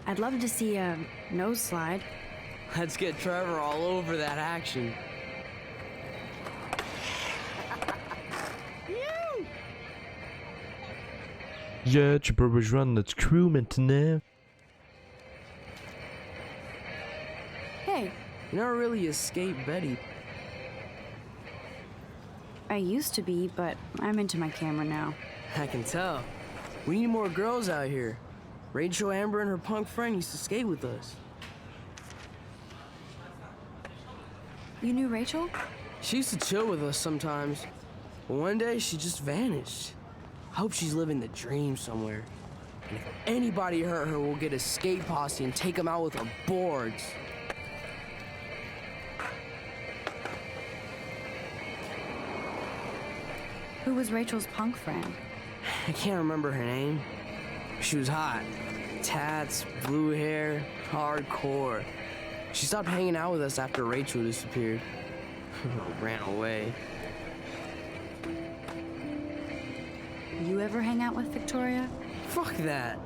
I'd love to see a nose slide. Let's get Trevor all over that action. Yeah, tu peux rejoindre notre crew maintenant. Hey. You're not really a skate Betty. I used to be, but I'm into my camera now. I can tell. We need more girls out here. Rachel Amber and her punk friend used to skate with us. You knew Rachel? She used to chill with us sometimes. But one day, she just vanished. I hope she's living the dream somewhere. And if anybody hurt her, we'll get a skate posse and take them out with our boards. Who was Rachel's punk friend? I can't remember her name. She was hot. Tats, blue hair, hardcore. She stopped hanging out with us after Rachel disappeared. Ran away. You ever hang out with Victoria? Fuck that.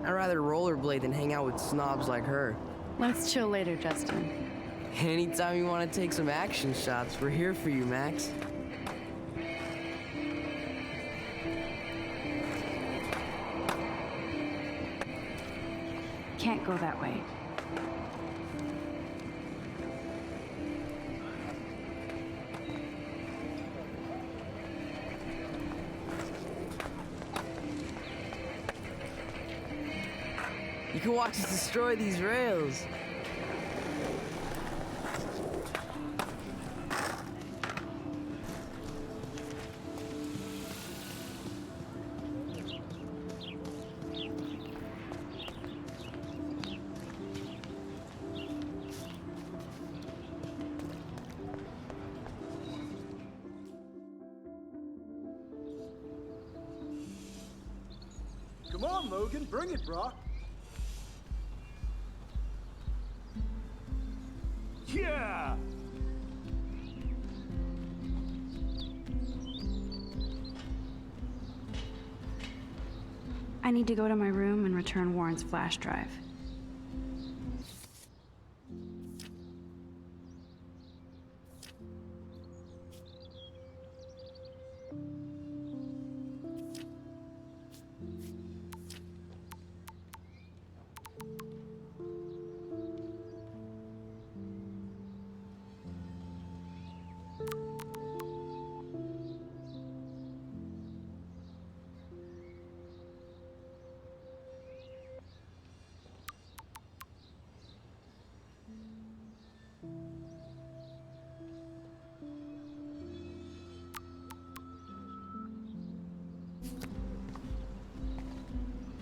I'd rather rollerblade than hang out with snobs like her. Let's chill later, Justin. Anytime you want to take some action shots, we're here for you, Max. Can't go that way. You can watch us destroy these rails. Come on, Logan, bring it, brah. Yeah! I need to go to my room and return Warren's flash drive.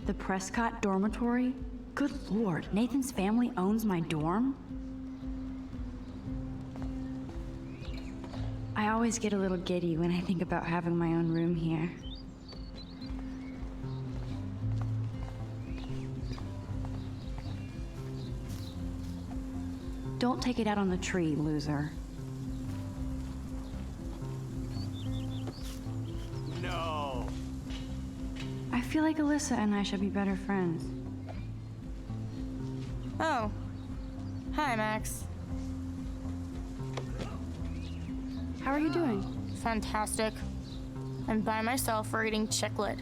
The Prescott dormitory? Good lord, Nathan's family owns my dorm? I always get a little giddy when I think about having my own room here. Don't take it out on the tree, loser. No. I feel like Alyssa and I should be better friends. Oh. Hi, Max. How are you doing? Fantastic. I'm by myself reading Chicklet.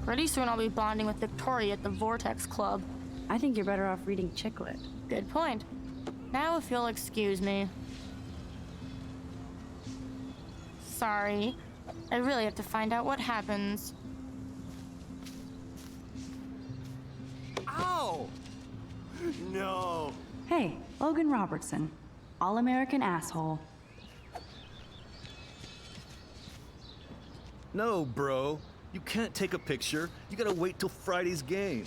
Pretty soon I'll be bonding with Victoria at the Vortex Club. I think you're better off reading Chicklet. Good point. Now if you'll excuse me. Sorry. I really have to find out what happens. Ow! No. Hey, Logan Robertson. All-American asshole. No, bro. You can't take a picture. You gotta wait till Friday's game.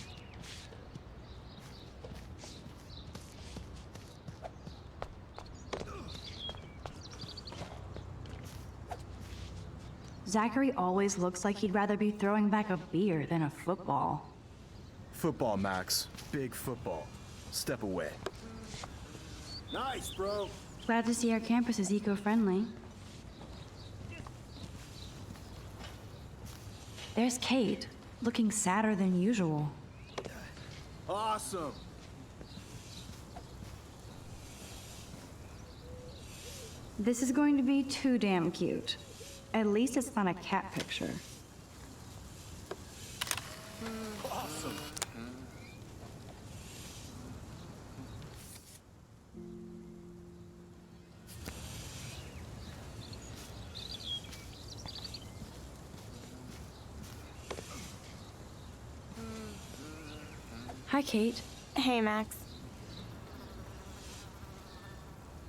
Zachary always looks like he'd rather be throwing back a beer than a football. Football, Max. Big football. Step away. Nice, bro. Glad to see our campus is eco-friendly. There's Kate, looking sadder than usual. Awesome. This is going to be too damn cute. At least it's not a cat picture. Awesome. Hi, Kate. Hey, Max.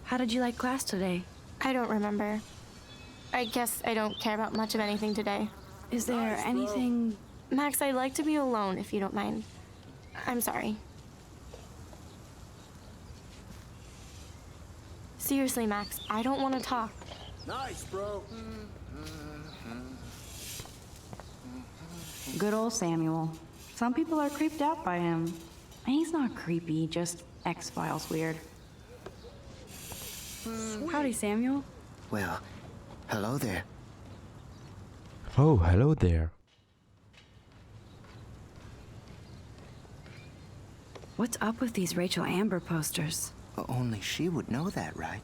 How did you like class today? I don't remember. I guess I don't care about much of anything today. Is there anything... Max, I'd like to be alone if you don't mind. I'm sorry. Seriously, Max, I don't want to talk. Nice, bro. Good old Samuel. Some people are creeped out by him. And he's not creepy, just X-Files weird. Howdy, Samuel. Well, hello there. Oh, hello there. What's up with these Rachel Amber posters? Only she would know that, right?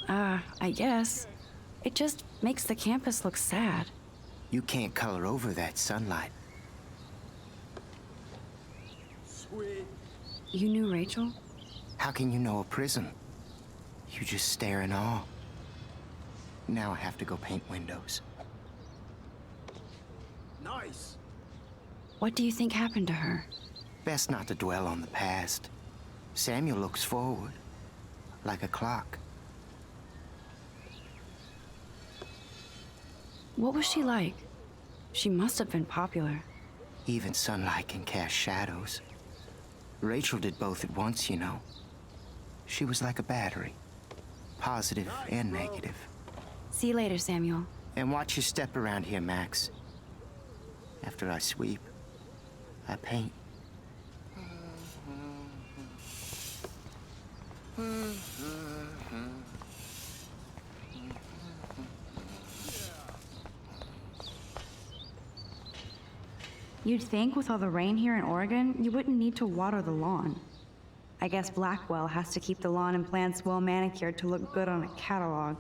I guess. It just makes the campus look sad. You can't color over that sunlight. Sweet. You knew Rachel? How can you know a prison? You just stare in awe. Now I have to go paint windows. Nice. What do you think happened to her? Best not to dwell on the past. Samuel looks forward, like a clock. What was she like? She must have been popular. Even sunlight can cast shadows. Rachel did both at once, you know. She was like a battery. Positive and negative. See you later, Samuel. And watch your step around here, Max. After I sweep, I paint. You'd think with all the rain here in Oregon, you wouldn't need to water the lawn. I guess Blackwell has to keep the lawn and plants well manicured to look good on a catalog.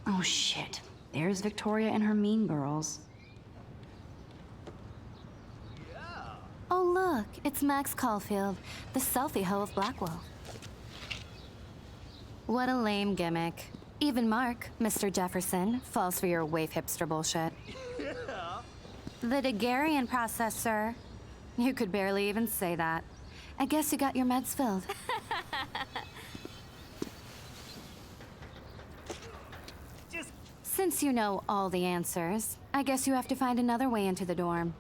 Oh shit, there's Victoria and her mean girls. Oh look, it's Max Caulfield, the selfie hoe of Blackwell. What a lame gimmick. Even Mark, Mr. Jefferson, falls for your wave hipster bullshit. Yeah. The Daguerrean process, sir. You could barely even say that. I guess you got your meds filled. Since you know all the answers, I guess you have to find another way into the dorm.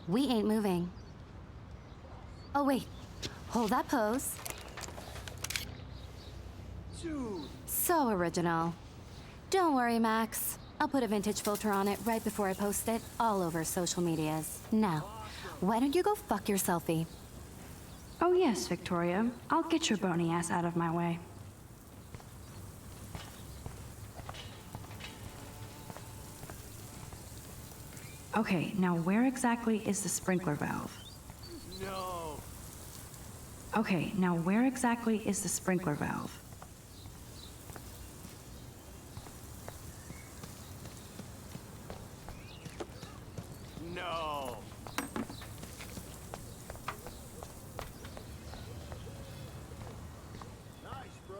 We ain't moving. Oh wait, hold that pose. Dude. So original. Don't worry, Max. I'll put a vintage filter on it right before I post it all over social medias. Now, why don't you go fuck your selfie? Oh yes, Victoria. I'll get your bony ass out of my way. Okay, now where exactly is the sprinkler valve? No. Okay, now where exactly is the sprinkler valve? No. Nice, bro.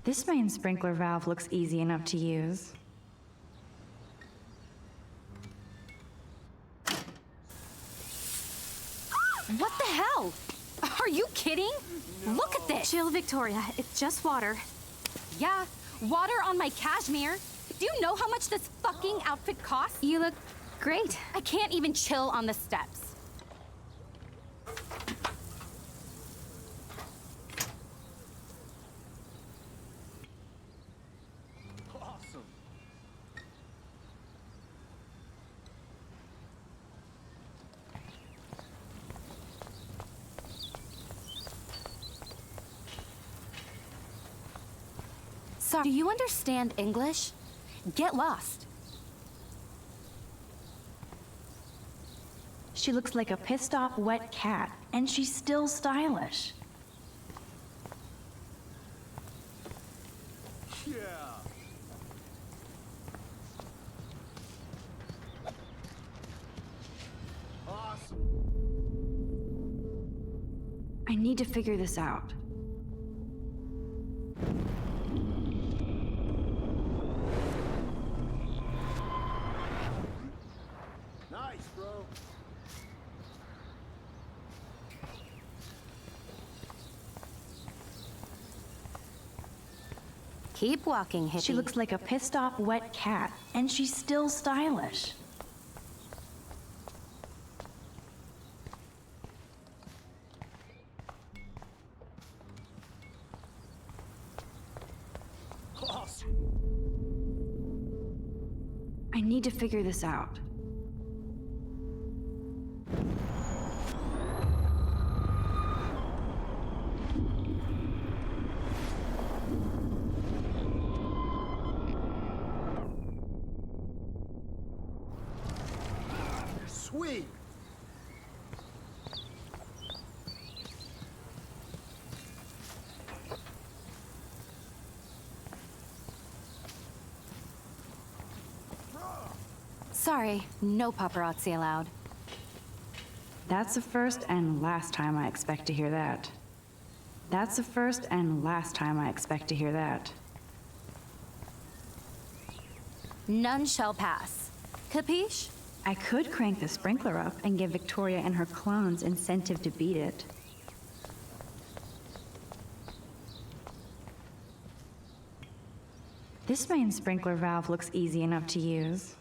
This main sprinkler valve looks easy enough to use. What the hell? Are you kidding? No. Look at this. Chill, Victoria. It's just water. Yeah, water on my cashmere. Do you know how much this fucking outfit costs? You look great. I can't even chill on the steps. Awesome. Sorry, do you understand English? Get lost. She looks like a pissed off wet cat, and she's still stylish. Yeah. Awesome. I need to figure this out. Nice, bro. Keep walking, hippie. She looks like a pissed off wet cat, and she's still stylish. I need to figure this out. Sweet. Sorry, no paparazzi allowed. That's the first and last time I expect to hear that. That's the first and last time I expect to hear that. None shall pass. Capiche? I could crank the sprinkler up and give Victoria and her clones incentive to beat it. This main sprinkler valve looks easy enough to use.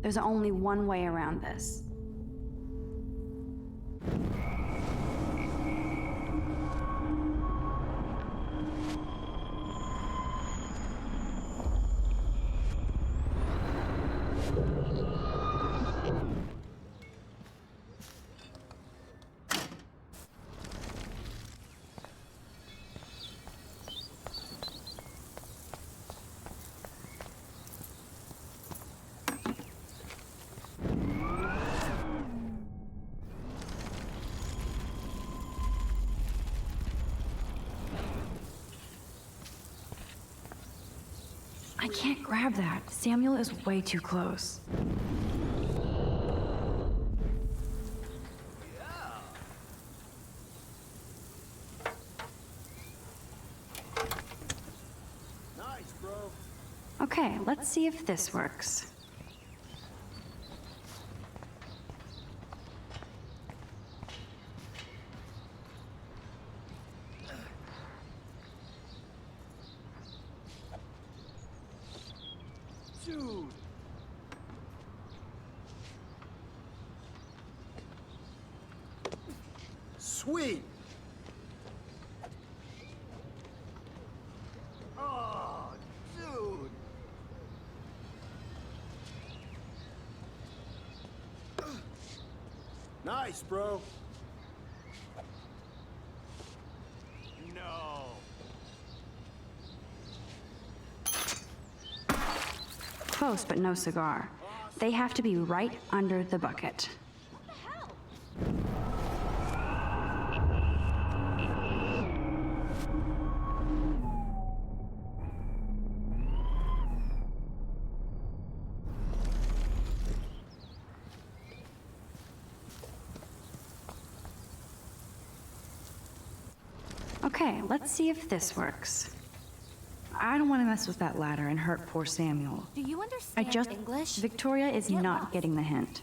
There's only one way around this. I can't grab that. Samuel is way too close. Nice, bro. Okay, let's see if this works. Dude. Sweet. Oh, dude. Nice, bro. No. Close, but no cigar. They have to be right under the bucket. Okay, let's see if this works. I don't want to mess with that ladder and hurt poor Samuel. Do you understand English? Victoria is Get not lost. getting the hint.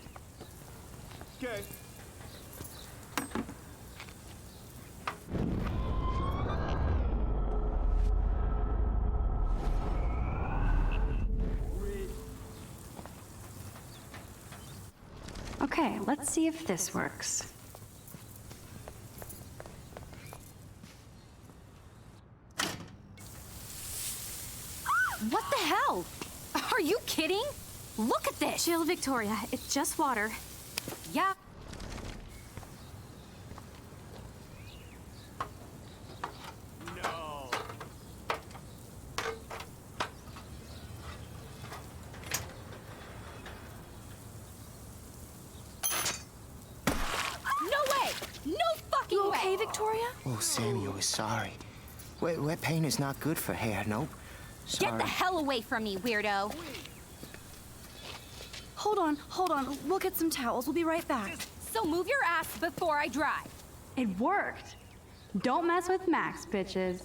Okay. Okay, let's see if this works. What the hell? Are you kidding? Look at this! Chill, Victoria. It's just water. Yeah. No. No way! No fucking You way! okay, Victoria? Oh, Samuel is sorry. Wet paint is not good for hair, nope. Sorry. Get the hell away from me, weirdo! Hold on. We'll get some towels. We'll be right back. So move your ass before I drive. It worked. Don't mess with Max, bitches.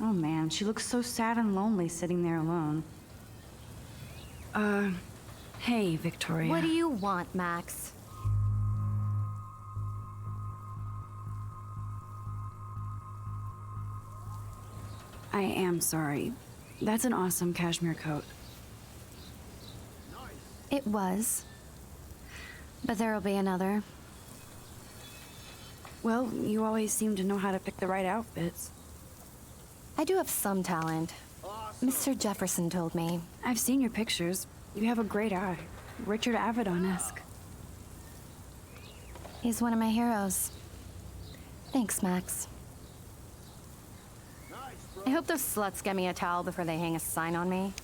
Oh man, she looks so sad and lonely sitting there alone. Hey, Victoria. What do you want, Max? I am sorry. That's an awesome cashmere coat. It was. But there'll be another. Well, you always seem to know how to pick the right outfits. I do have some talent. Mr. Jefferson told me. I've seen your pictures. You have a great eye. Richard Avedon-esque. He's one of my heroes. Thanks, Max. I hope those sluts get me a towel before they hang a sign on me.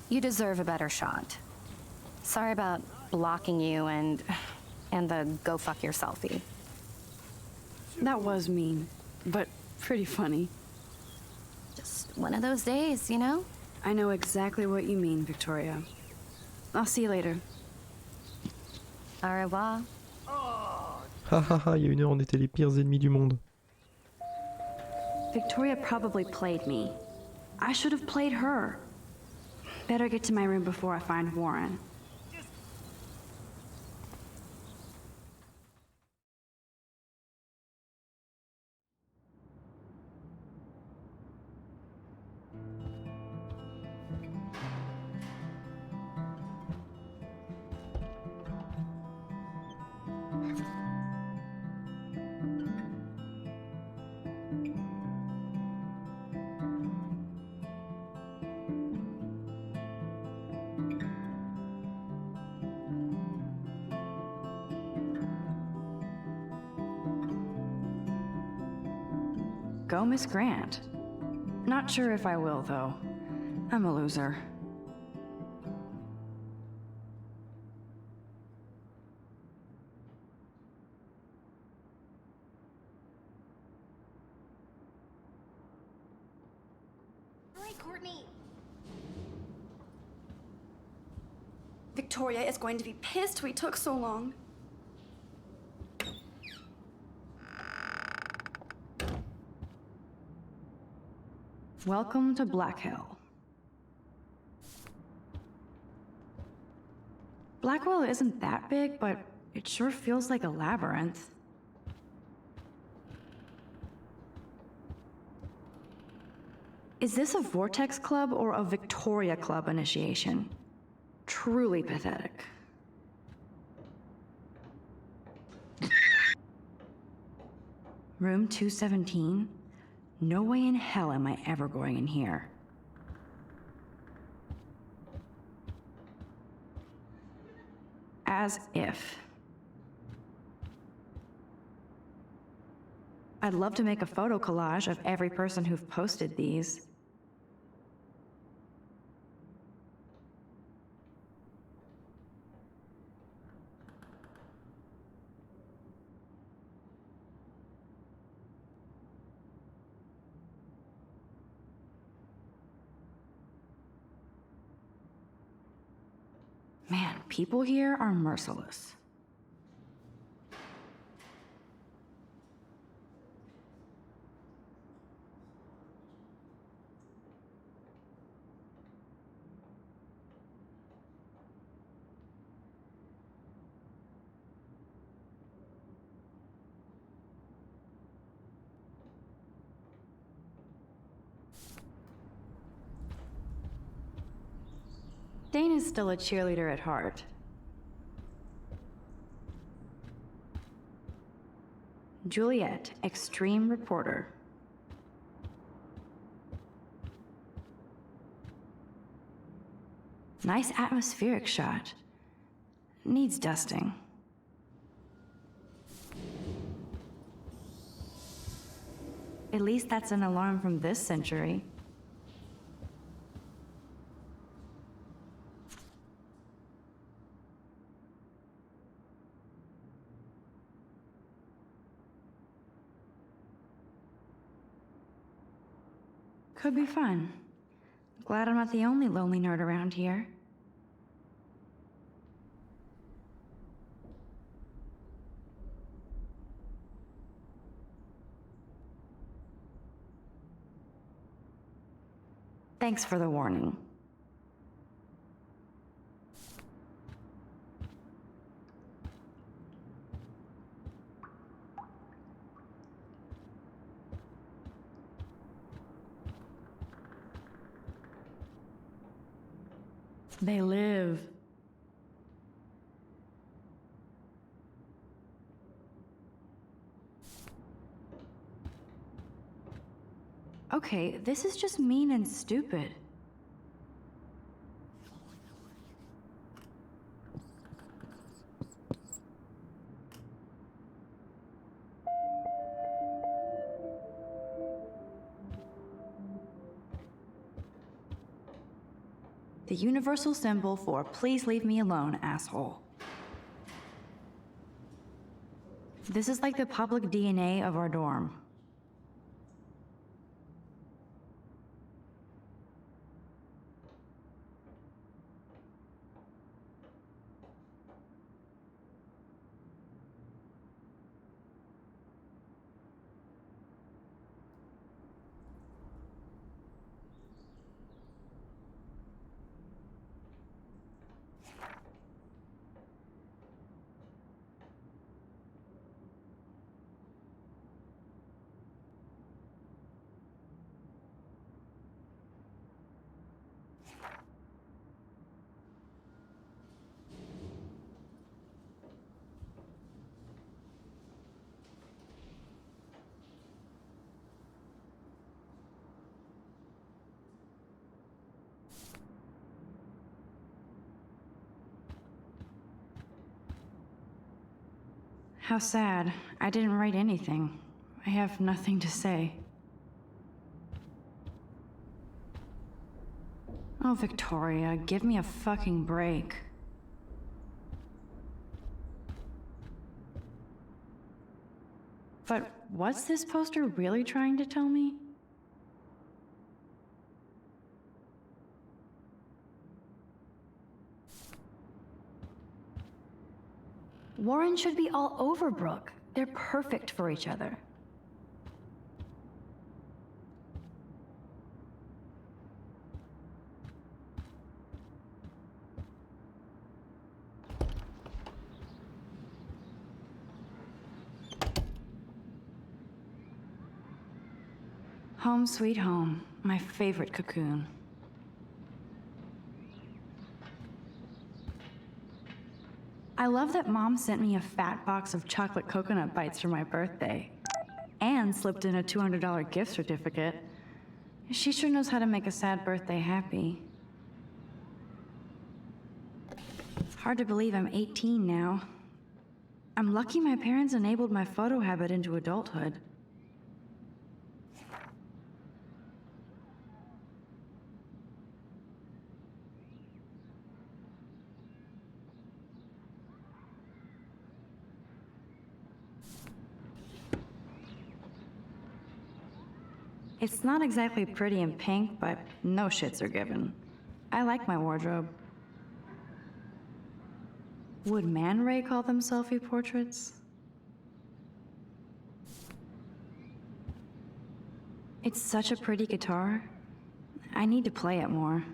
You deserve a better shot. Sorry about blocking you and the go fuck your selfie. That was mean, but pretty funny. Just one of those days, you know? I know exactly what you mean, Victoria. I'll see you later. Au revoir. Hahaha, il y a une heure, on était les pires ennemis du monde. Victoria probably played me. I should have played her. Better get to my room before I find Warren. Go, Miss Grant. Not sure if I will, though. I'm a loser. Hurry, Courtney! Victoria is going to be pissed we took so long. Welcome to Black Hill. Blackwell isn't that big, but it sure feels like a labyrinth. Is this a Vortex Club or a Victoria Club initiation? Truly pathetic. Room 217? No way in hell am I ever going in here. As if. I'd love to make a photo collage of every person who've posted these. Man, people here are merciless. Dane is still a cheerleader at heart. Juliet, extreme reporter. Nice atmospheric shot. Needs dusting. At least that's an alarm from this century. Could be fun. Glad I'm not the only lonely nerd around here. Thanks for the warning. They live. Okay, this is just mean and stupid. The universal symbol for please leave me alone, asshole. This is like the public DNA of our dorm. How sad. I didn't write anything. I have nothing to say. Oh, Victoria, give me a fucking break. But what's this poster really trying to tell me? Warren should be all over Brooke. They're perfect for each other. Home sweet home, my favorite cocoon. I love that Mom sent me a fat box of chocolate coconut bites for my birthday. and slipped in a $200 gift certificate. She sure knows how to make a sad birthday happy. Hard to believe I'm 18 now. I'm lucky my parents enabled my photo habit into adulthood. It's not exactly pretty and pink, but no shits are given. I like my wardrobe. Would Man Ray call them selfie portraits? It's such a pretty guitar. I need to play it more.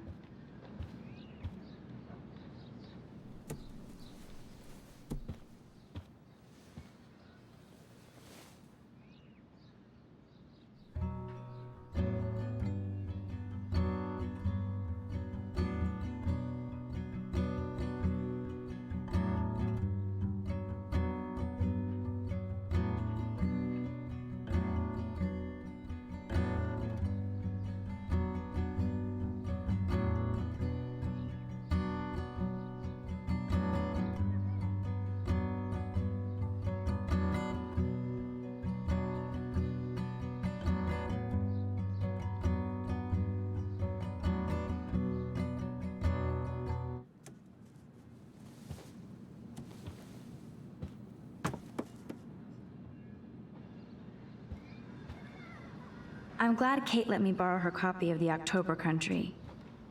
I'm glad Kate let me borrow her copy of The October Country.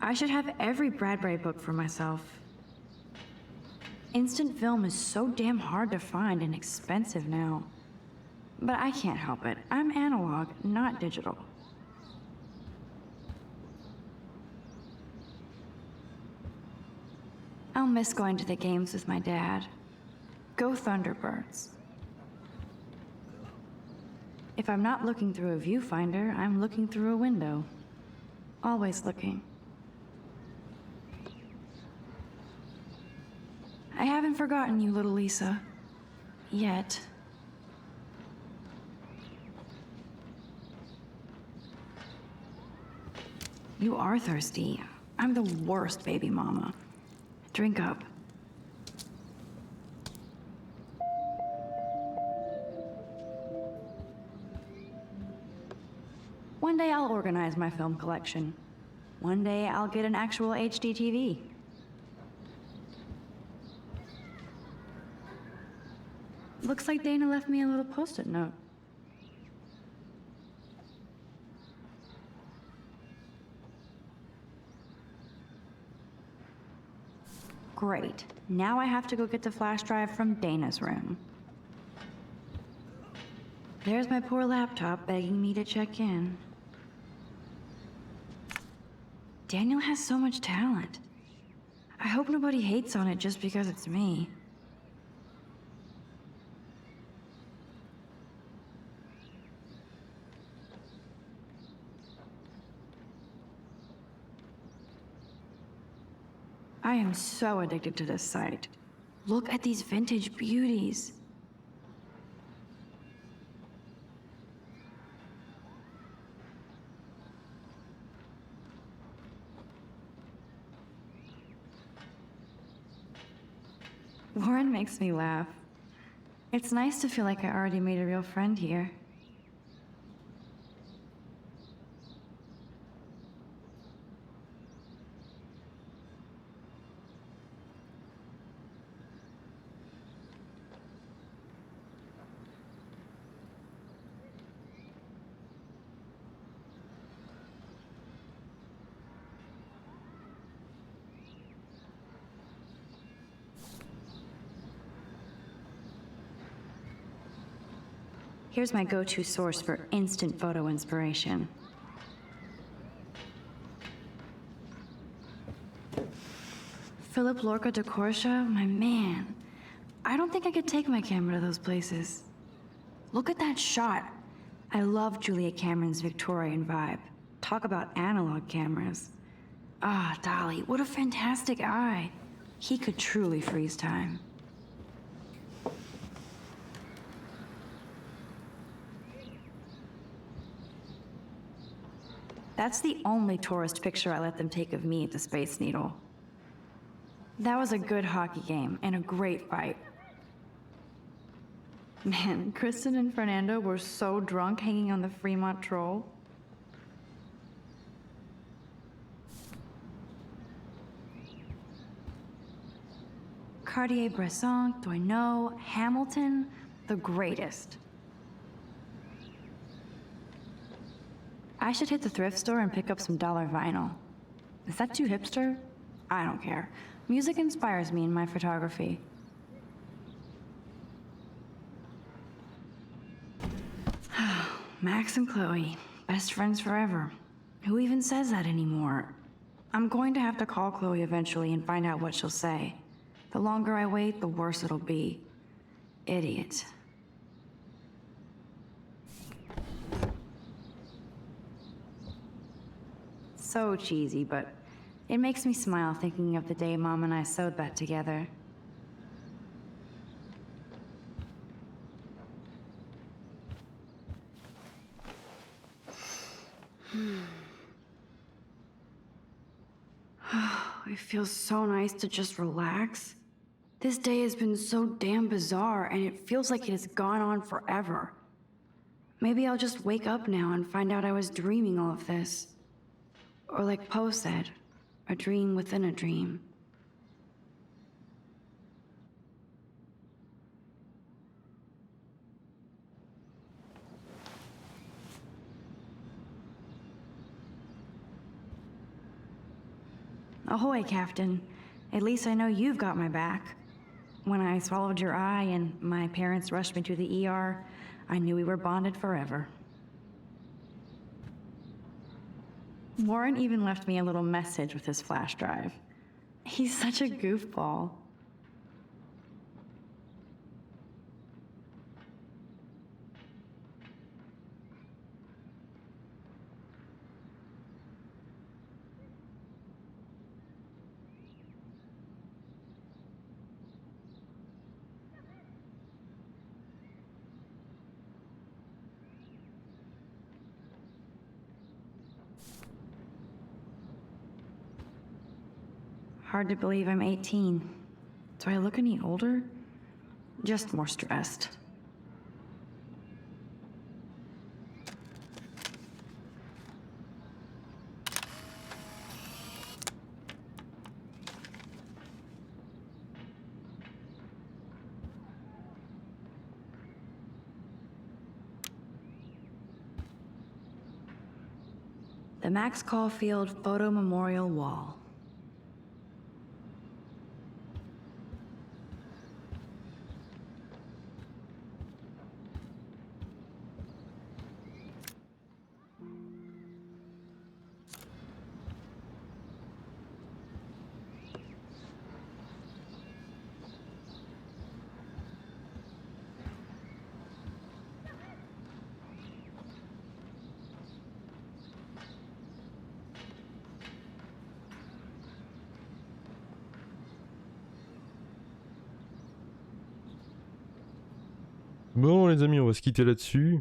I should have every Bradbury book for myself. Instant film is so damn hard to find and expensive now. But I can't help it. I'm analog, not digital. I'll miss going to the games with my dad. Go Thunderbirds. If I'm not looking through a viewfinder, I'm looking through a window. Always looking. I haven't forgotten you, little Lisa. Yet. You are thirsty. I'm the worst baby mama. Drink up. One day I'll organize my film collection. One day I'll get an actual HD TV. Looks like Dana left me a little post-it note. Great. Now I have to go get the flash drive from Dana's room. There's my poor laptop begging me to check in. Daniel has so much talent. I hope nobody hates on it just because it's me. I am so addicted to this site. Look at these vintage beauties. Warren makes me laugh. It's nice to feel like I already made a real friend here. Here's my go-to source for instant photo inspiration. Philip Lorca de Corsia, my man. I don't think I could take my camera to those places. Look at that shot. I love Julia Cameron's Victorian vibe. Talk about analog cameras. Ah, Dolly, what a fantastic eye. He could truly freeze time. That's the only tourist picture I let them take of me at the Space Needle. That was a good hockey game and a great fight. Man, Kristen and Fernando were so drunk hanging on the Fremont Troll. Cartier-Bresson, Doisneau, Hamilton, the greatest. I should hit the thrift store and pick up some dollar vinyl. Is that too hipster? I don't care. Music inspires me in my photography. Max and Chloe, best friends forever. Who even says that anymore? I'm going to have to call Chloe eventually and find out what she'll say. The longer I wait, the worse it'll be. Idiot. So cheesy, but it makes me smile thinking of the day Mom and I sewed that together. It feels so nice to just relax. This day has been so damn bizarre, and it feels like it has gone on forever. Maybe I'll just wake up now and find out I was dreaming all of this. Or like Poe said, a dream within a dream. Ahoy, Captain. At least I know you've got my back. When I swallowed your eye and my parents rushed me to the ER, I knew we were bonded forever. Warren even left me a little message with his flash drive. He's such a goofball. Hard to believe I'm 18. Do I look any older? Just more stressed. The Max Caulfield Photo Memorial Wall. Bon les amis, on va se quitter là-dessus.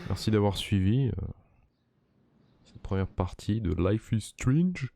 Merci d'avoir suivi cette première partie de Life is Strange.